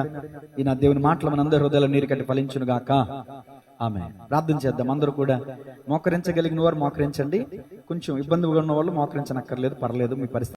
ఈ నా దేవుని మాటలు మనందరి హృదయాల నీరు కట్టి ఫలించును గాక. ఆమె ప్రార్థన చేద్దాం. అందరూ కూడా మోకరించగలిగిన వారు మోకరించండి. కొంచెం ఇబ్బందిగా ఉన్న వాళ్ళు మోకరించనక్కర్లేదు, పర్లేదు. మీ పరిస్థితి